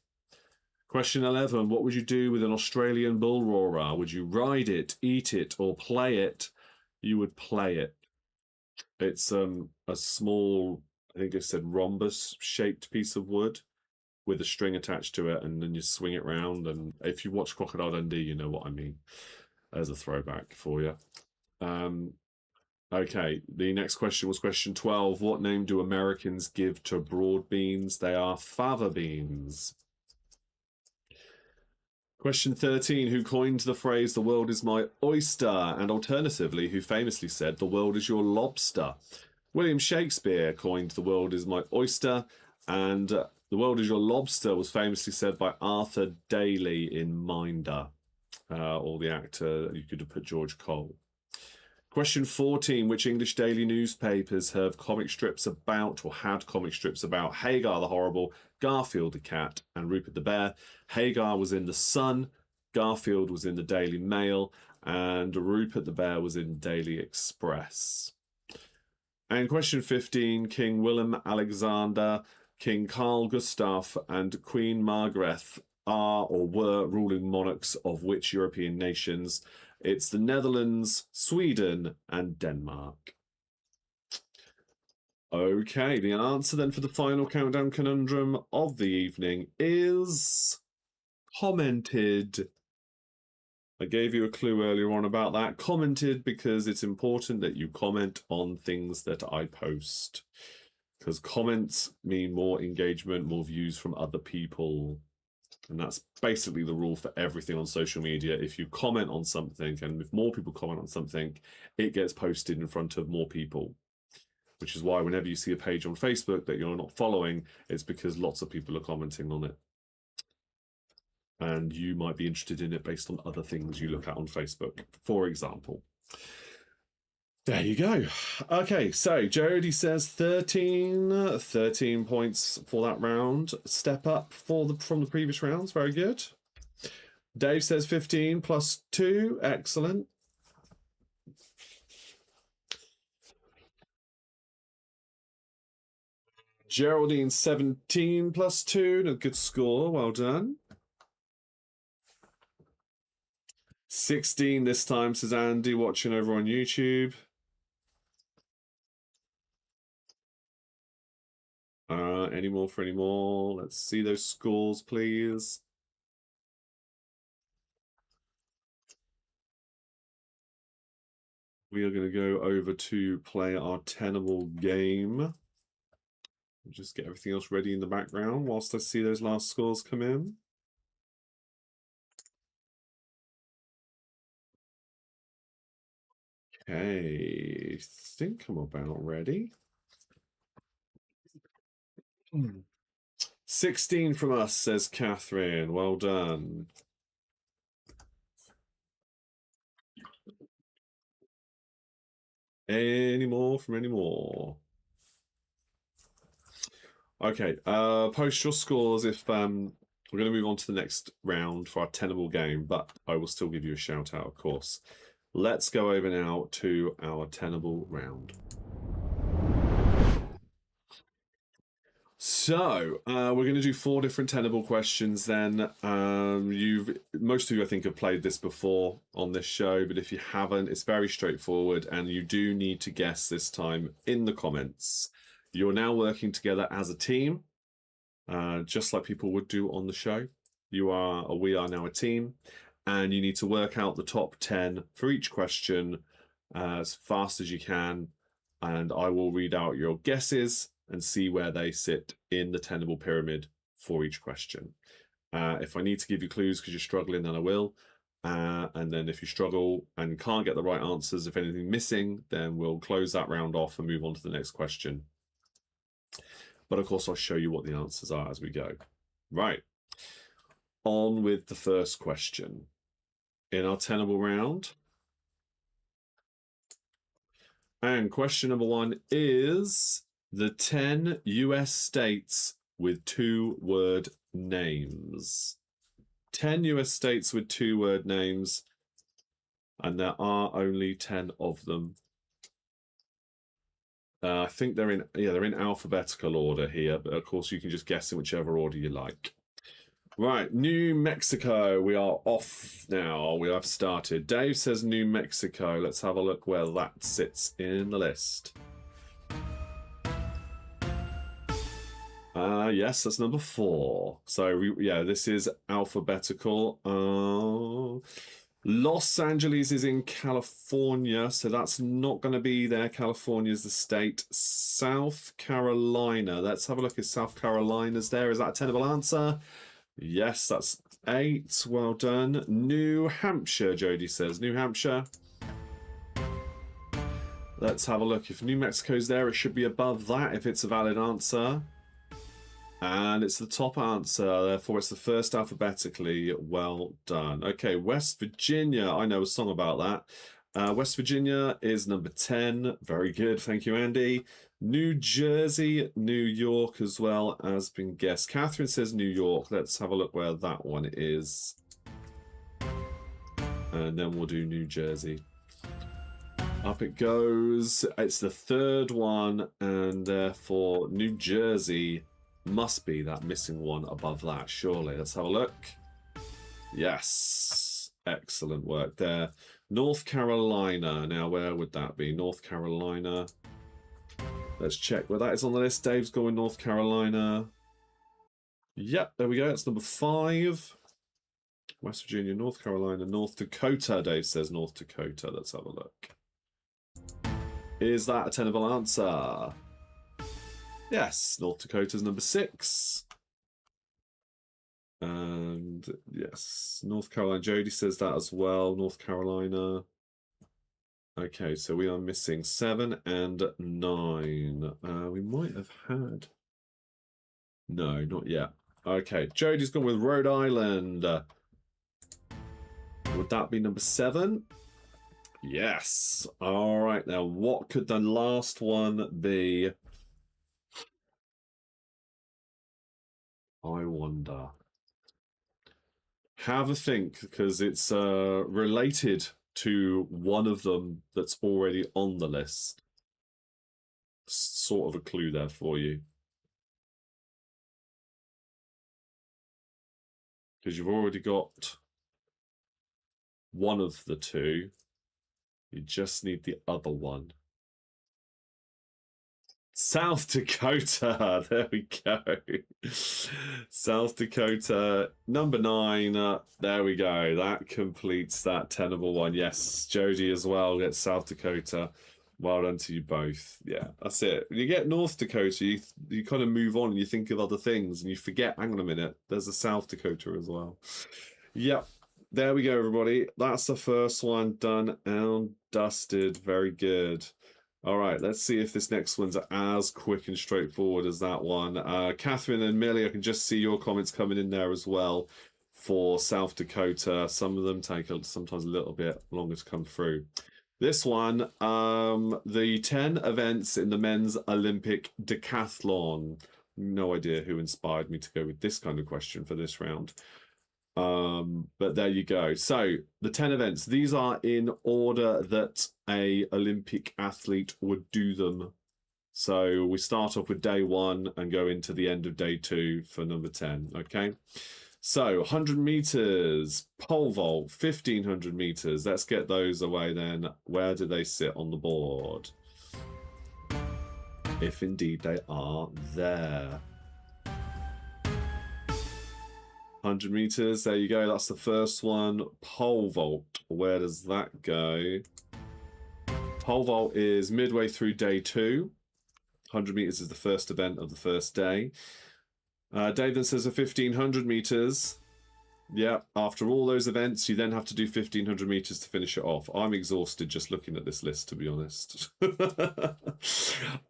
Question 11, what would you do with an Australian bull roarer? Would you ride it, eat it, or play it? You would play it. It's a small, I think it said rhombus-shaped piece of wood with a string attached to it, and then you swing it round. And if you watch Crocodile Dundee, you know what I mean. There's a throwback for you. Okay, the next question was question 12. What name do Americans give to broad beans? They are fava beans. Question 13, who coined the phrase, the world is my oyster? And alternatively, who famously said, the world is your lobster? William Shakespeare coined the world is my oyster, and The world is your lobster was famously said by Arthur Daly in Minder, or the actor. You could have put George Cole. Question 14. Which English daily newspapers have comic strips about, or had comic strips about, Hagar the Horrible, Garfield the Cat, and Rupert the Bear? Hagar was in The Sun, Garfield was in the Daily Mail, and Rupert the Bear was in Daily Express. And question 15. King Willem Alexander, King Carl Gustaf, and Queen Margaret are or were ruling monarchs of which European nations? It's the Netherlands, Sweden, and Denmark. Okay, the answer then for the final countdown conundrum of the evening is commented. I gave you a clue earlier on about that. Commented because it's important that you comment on things that I post. Because comments mean more engagement, more views from other people. And that's basically the rule for everything on social media. If you comment on something, and if more people comment on something, it gets posted in front of more people. Which is why whenever you see a page on Facebook that you're not following, it's because lots of people are commenting on it. And you might be interested in it based on other things you look at on Facebook, for example. There you go. Okay, so Jody says 13 points for that round. Step up from the previous rounds. Very good. Dave says 15 plus 2. Excellent. Geraldine 17 plus 2. A good score. Well done. 16 this time, says Andy, watching over on YouTube. Any more for any more? Let's see those scores, please. We are going to go over to play our tenable game. Just get everything else ready in the background whilst I see those last scores come in. Okay, I think I'm about ready. 16 from us, says Catherine. Well done. Any more from any more? Okay, post your scores if we're going to move on to the next round for our tenable game, but I will still give you a shout out, of course. Let's go over now to our tenable round. So we're going to do 4 different tenable questions then. Most of you I think have played this before on this show, but if you haven't, it's very straightforward and you do need to guess this time in the comments. You're now working together as a team, just like people would do on the show. We are now a team, and you need to work out the top 10 for each question as fast as you can, and I will read out your guesses and see where they sit in the tenable pyramid for each question. If I need to give you clues because you're struggling, then I will. And then if you struggle and can't get the right answers, if anything missing, then we'll close that round off and move on to the next question. But of course, I'll show you what the answers are as we go. Right. On with the first question. In our tenable round. And question number 1 is the 10 US states with 2-word names. 10 US states with 2-word names, and there are only 10 of them. I think they're in alphabetical order here, but of course you can just guess in whichever order you like. Right, New Mexico. We are off now. We have started. Dave says New Mexico. Let's have a look where that sits in the list. Yes, that's number 4. So this is alphabetical. Los Angeles is in California, so that's not going to be there. California is the state. South Carolina. Let's have a look if South Carolina's there. Is that a tenable answer? Yes, that's 8. Well done. New Hampshire, Jody says. New Hampshire. Let's have a look. If New Mexico's there, it should be above that if it's a valid answer. And it's the top answer, therefore it's the first alphabetically. Well done. Okay, West Virginia. I know a song about that. West Virginia is number 10. Very good. Thank you, Andy. New Jersey, New York as well has been guessed. Catherine says New York. Let's have a look where that one is. And then we'll do New Jersey. Up it goes. It's the third one, and therefore New Jersey must be that missing one above that, surely. Let's have a look. Yes. Excellent work there. North Carolina. Now, where would that be? North Carolina. Let's check where that is on the list. Dave's going North Carolina. Yep, there we go. It's number 5. West Virginia, North Carolina, North Dakota. Dave says North Dakota. Let's have a look. Is that a tenable answer? Yes, North Dakota's number 6. And yes, North Carolina. Jody says that as well. North Carolina. Okay, so we are missing 7 and 9. We might have had... No, not yet. Okay, Jody's gone with Rhode Island. Would that be number 7? Yes. All right, now what could the last one be? I wonder. Have a think, because it's related to one of them that's already on the list. Sort of a clue there for you. Because you've already got one of the two. You just need the other one. South Dakota. There we go. South Dakota, number 9. There we go. That completes that tenable one. Yes, Jody as well gets South Dakota. Well done to you both. Yeah, that's it. When you get North Dakota, you kind of move on and you think of other things and you forget, hang on a minute, there's a South Dakota as well. Yep. There we go, everybody. That's the first one done and dusted. Very good. All right, let's see if this next one's as quick and straightforward as that one. Catherine and Millie, I can just see your comments coming in there as well for South Dakota. Some of them take sometimes a little bit longer to come through. This one, the 10 events in the men's Olympic decathlon. No idea who inspired me to go with this kind of question for this round. But there you go. So the 10 events, these are in order that a Olympic athlete would do them. So we start off with day 1 and go into the end of day 2 for number 10. Okay. So 100 meters, pole vault, 1500 meters. Let's get those away then. Where do they sit on the board? If indeed they are there. 100 meters, there you go. That's the first one. Pole vault, where does that go? Pole vault is midway through day 2. 100 meters is the first event of the first day. Dave then says 1500 meters. Yeah, after all those events, you then have to do 1500 meters to finish it off. I'm exhausted just looking at this list, to be honest.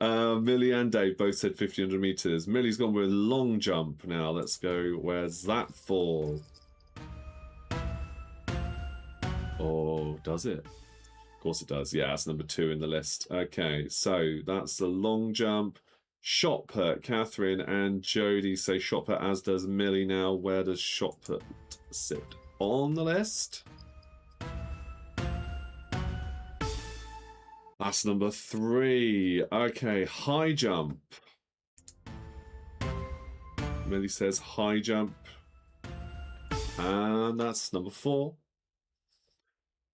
Millie and Dave both said 1500 meters. Millie's gone with long jump now. Let's go. Where's that fall? Oh, does it? Of course it does. Yeah, that's number 2 in the list. Okay, so that's the long jump. Shot put. Catherine and Jody say shot put, as does Millie now. Where does shot put sit on the list? That's number 3. Okay, high jump. Millie says high jump. And that's number 4.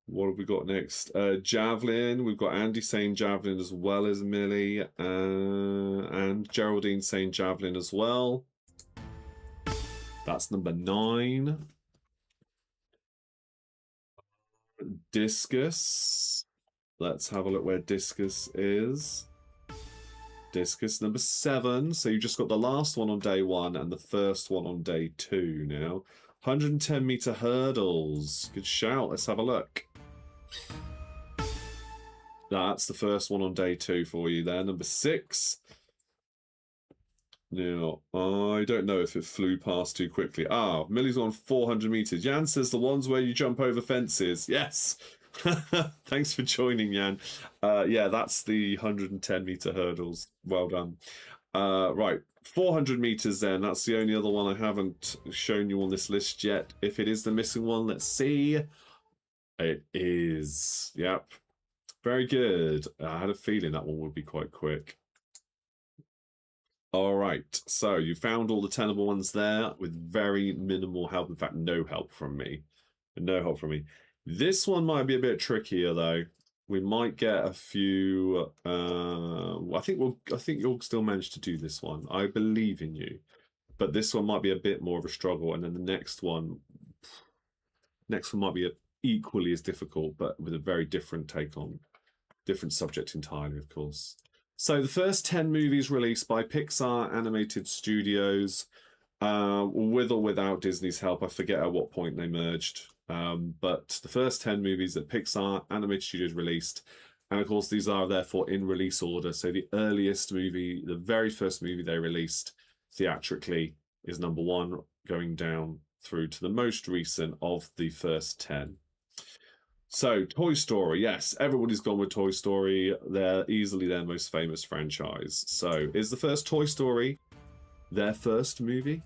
What have we got next? Javelin. We've got Andy saying javelin as well as Millie. And Geraldine saying javelin as well. That's number 9. Discus. Let's have a look where discus is. Discus number 7. So you just got the last one on day 1 and the first one on day 2 now. 110 meter hurdles. Good shout. Let's have a look. That's the first one on day 2 for you there. Number 6. Now, I don't know if it flew past too quickly. Ah, Millie's on 400 meters. Jan says the ones where you jump over fences. Yes. Thanks for joining, Jan. Yeah, that's the 110-meter hurdles. Well done. Right, 400 meters then. That's the only other one I haven't shown you on this list yet. If it is the missing one, let's see. It is. Yep. Very good. I had a feeling that one would be quite quick. All right, so you found all the tenable ones there with very minimal help. In fact, no help from me. No help from me. This one might be a bit trickier though. We might get a few. I think you'll still manage to do this one. I believe in you, but this one might be a bit more of a struggle, and then the next one might be equally as difficult, but with a very different take on different subject entirely, of course. So the first 10 movies released by Pixar Animated Studios, with or without Disney's help. I forget at what point they merged. But the first 10 movies that Pixar Animated Studios released, and of course these are therefore in release order. So the earliest movie, the very first movie they released theatrically is number 1, going down through to the most recent of the first 10. So, Toy Story, yes, everybody's gone with Toy Story. They're easily their most famous franchise. So, is the first Toy Story their first movie?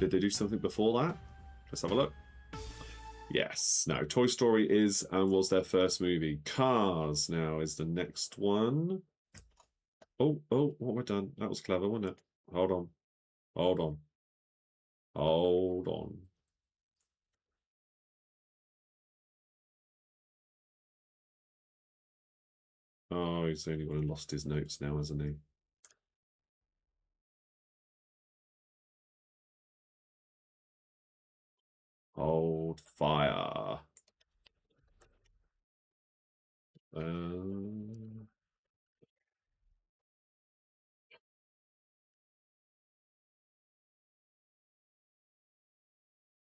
Did they do something before that? Let's have a look. Yes, no, Toy Story is and was their first movie. Cars now is the next one. Oh, what have I done? That was clever, wasn't it? Hold on. Oh, he's only gone and lost his notes now, hasn't he? Hold fire.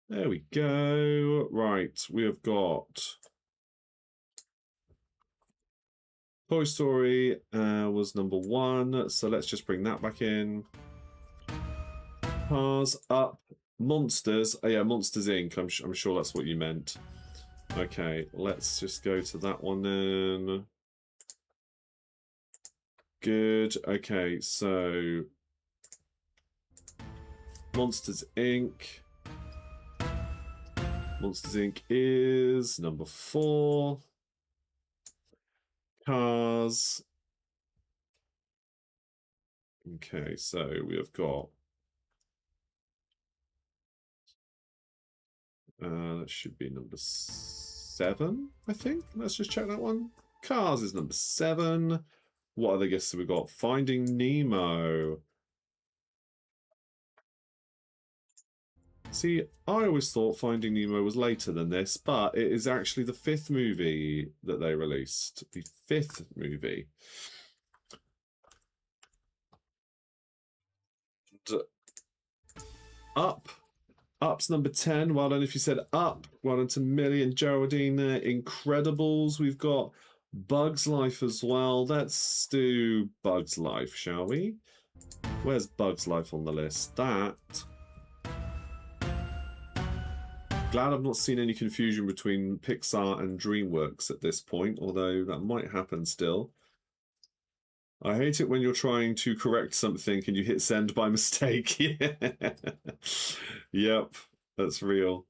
There we go. Right, we have got Toy Story was number 1, so let's just bring that back in. Cars up. Monsters. Oh yeah, Monsters Inc. I'm sure that's what you meant. Okay, let's just go to that one then. Good. Okay, so Monsters Inc. Monsters Inc. is number 4. Cars. Okay, so we have got that should be number 7, I think. Let's just check that one. Cars is number 7. What other guesses have we got? Finding Nemo. See, I always thought Finding Nemo was later than this, but it is actually the 5th movie that they released. The 5th movie. Up. Up's number 10. Well done if you said Up. Well done to Millie and Geraldine there. Incredibles. We've got Bug's Life as well. Let's do Bug's Life, shall we? Where's Bug's Life on the list? That. Glad I've not seen any confusion between Pixar and DreamWorks at this point, although that might happen still. I hate it when you're trying to correct something and you hit send by mistake. Yep, that's real.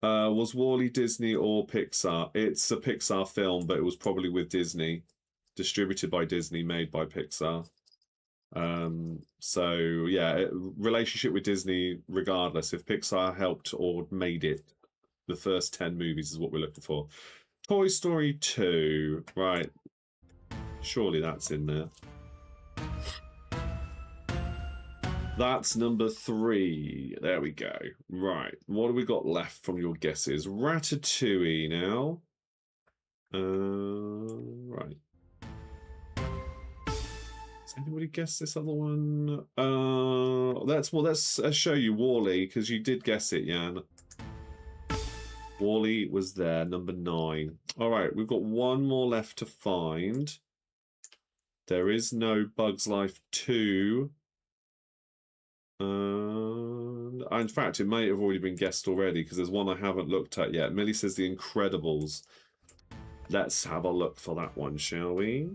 Was WALL-E Disney or Pixar? It's a Pixar film, but it was probably with Disney. Distributed by Disney, made by Pixar. So, yeah, relationship with Disney, regardless. If Pixar helped or made it, the first 10 movies is what we're looking for. Toy Story 2. Right. Surely that's in there. That's number 3. There we go. Right. What have we got left from your guesses? Ratatouille now. Right. Has anybody guessed this other one? Let's show you WALL-E, because you did guess it, Jan. WALL-E was there, number 9. All right, we've got one more left to find. There is no Bug's Life 2. In fact, it may have already been guessed already because there's one I haven't looked at yet. Millie says The Incredibles. Let's have a look for that one, shall we?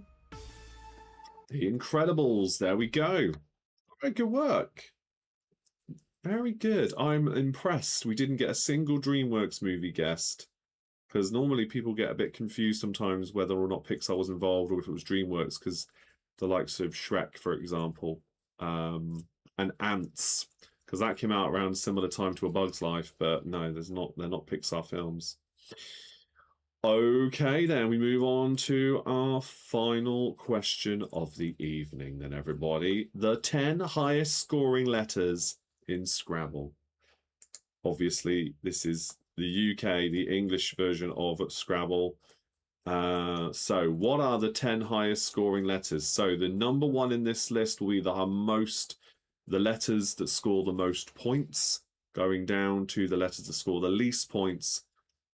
The Incredibles. There we go. Very good work. Very good. I'm impressed. We didn't get a single DreamWorks movie guessed. Because normally people get a bit confused sometimes whether or not Pixar was involved or if it was DreamWorks, because the likes of Shrek, for example, and Ants, because that came out around a similar time to A Bug's Life, but no, they're not Pixar films. Okay, then we move on to our final question of the evening, then, everybody. The 10 highest scoring letters in Scrabble. Obviously, this is the UK, the English version of Scrabble. So what are the 10 highest scoring letters? So the number one in this list will be the letters that score the most points, going down to the letters that score the least points.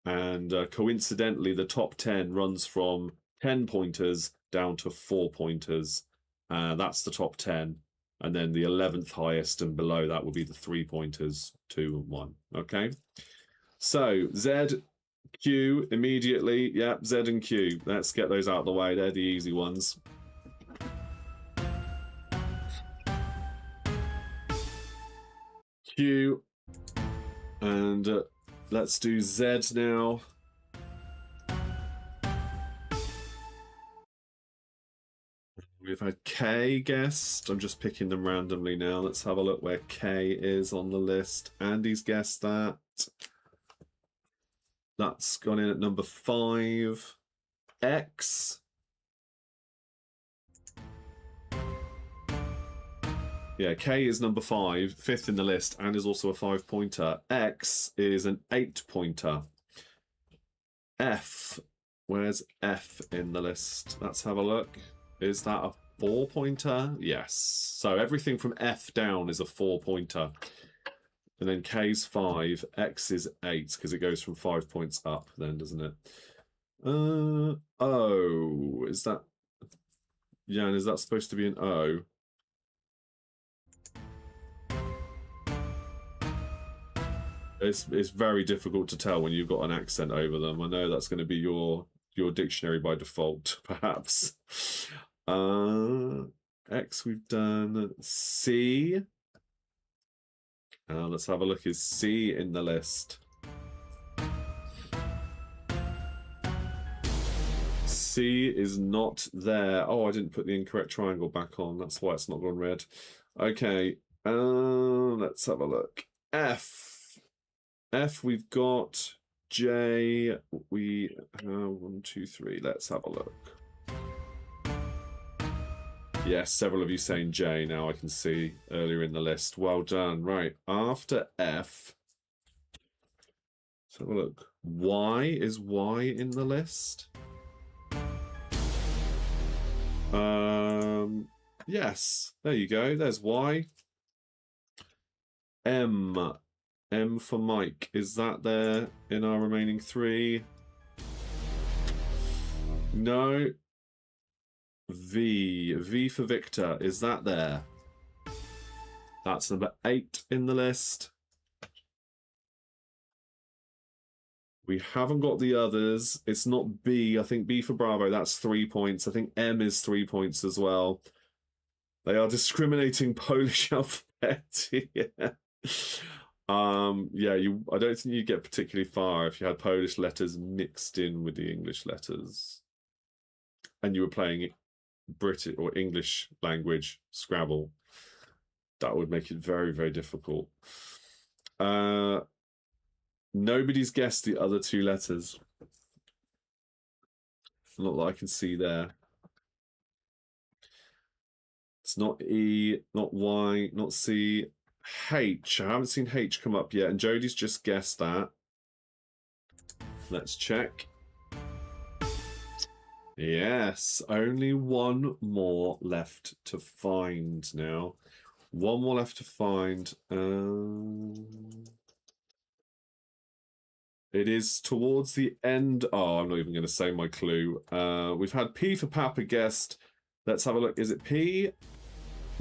And coincidentally, the top 10 runs from 10 pointers down to 4 pointers. That's the top 10. And then the 11th highest and below that will be the 3 pointers, 2 and 1. Okay. So Z, Q immediately. Yep, Z and Q. Let's get those out of the way. They're the easy ones. Q. And let's do Z now. We've had K guessed. I'm just picking them randomly now. Let's have a look where K is on the list. Andy's guessed that. That's gone in at number 5. X. Yeah, K is number 5, 5th in the list, and is also a 5-pointer. X is an 8-pointer. F. Where's F in the list? Let's have a look. Is that a 4-pointer? Yes. So everything from F down is a 4-pointer. And then K's 5, X is 8, because it goes from 5 points up then, doesn't it? O. Is that... Jan, is that supposed to be an O? It's very difficult to tell when you've got an accent over them. I know that's going to be your dictionary by default, perhaps. X we've done. C. Let's have a look. Is C in the list? C is not there. Oh, I didn't put the incorrect triangle back on. That's why it's not gone red. Okay. Let's have a look. F. F, we've got. J, we have 1, 2, 3. Let's have a look. Yes, several of you saying J now, I can see earlier in the list. Well done. Right, after F, let's have a look. Y, is Y in the list? Yes, there you go. There's Y. M. M for Mike. Is that there in our remaining 3? No. V. V for Victor. Is that there? That's number 8 in the list. We haven't got the others. It's not B. I think B for Bravo, that's 3 points. I think M is 3 points as well. They are discriminating Polish alphabet. Yeah. Yeah, I don't think you'd get particularly far if you had Polish letters mixed in with the English letters. And you were playing British or English language Scrabble. That would make it very, very difficult. Nobody's guessed the other 2 letters. Not that I can see there. It's not E, not Y, not C. H. I haven't seen H come up yet, and Jodie's just guessed that. Let's check. Yes, only one more left to find now. One more left to find. It is towards the end. Oh, I'm not even going to say my clue. We've had P for Papa guessed. Let's have a look. Is it P?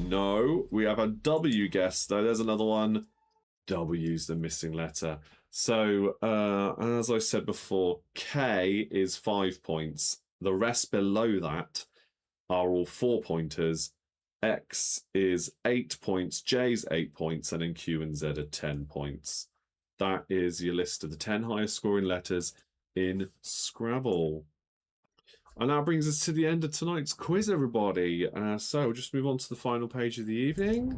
No, we have a W guess though. There's another one. W's the missing letter. So, as I said before, K is 5 points. The rest below that are all 4-pointers. X is 8 points, J's 8 points, and then Q and Z are 10 points. That is your list of the 10 highest scoring letters in Scrabble. And that brings us to the end of tonight's quiz, everybody. So we'll just move on to the final page of the evening.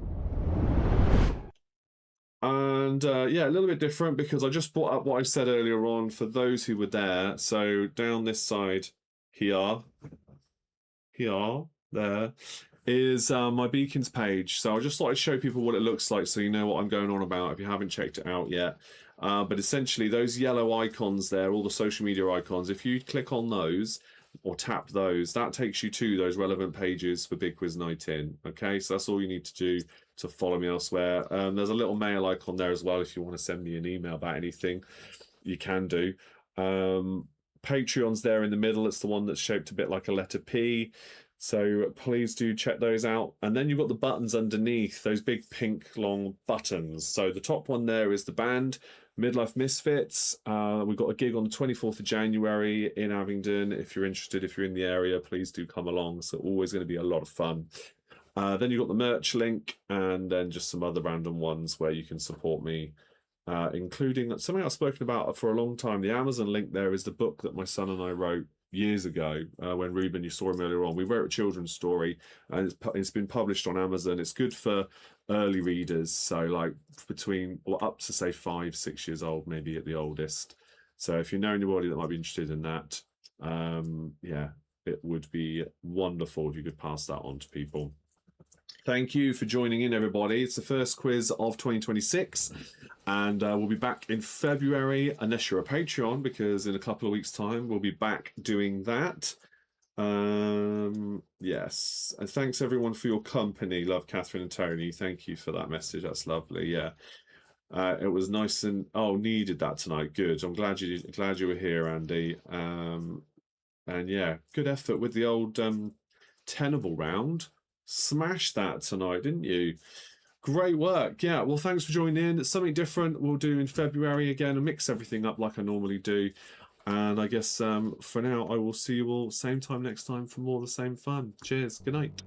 And yeah, a little bit different because I just brought up what I said earlier on for those who were there. So down this side here, there is my beacons page. So I just thought I'd show people what it looks like so you know what I'm going on about if you haven't checked it out yet. But essentially those yellow icons there, all the social media icons, if you click on those or tap those, that takes you to those relevant pages for Big Quiz Night In. Okay, so that's all you need to do to follow me elsewhere. There's a little mail icon there as well if you want to send me an email about anything, you can do. Patreon's there in the middle. It's the one that's shaped a bit like a letter P. So please do check those out. And then you've got the buttons underneath, those big pink long buttons. So the top one there is the band, Midlife Misfits. We've got a gig on the 24th of January in Abingdon. If you're interested, if you're in the area, please do come along. So always going to be a lot of fun. Then you've got the merch link and then just some other random ones where you can support me, including something I've spoken about for a long time. The Amazon link there is the book that my son and I wrote years ago when Ruben, you saw him earlier on. We wrote a children's story and it's been published on Amazon. It's good for early readers, so like between or up to say 5-6 years old, maybe at the oldest. So if you know anybody that might be interested in that, yeah, it would be wonderful if you could pass that on to people. Thank you for joining in, everybody. It's the first quiz of 2026, and we'll be back in February, unless you're a Patreon, because in a couple of weeks' time, we'll be back doing that. Yes, and thanks everyone for your company. Love, Catherine and Tony. Thank you for that message. That's lovely. Yeah, it was nice and needed that tonight. Good. I'm glad you were here, Andy. And yeah, good effort with the old tenable round. Smashed that tonight, didn't you? Great work. Yeah, well, thanks for joining in. It's something different we'll do in February again and mix everything up like I normally do. And I guess for now, I will see you all same time next time for more of the same fun. Cheers. Good night.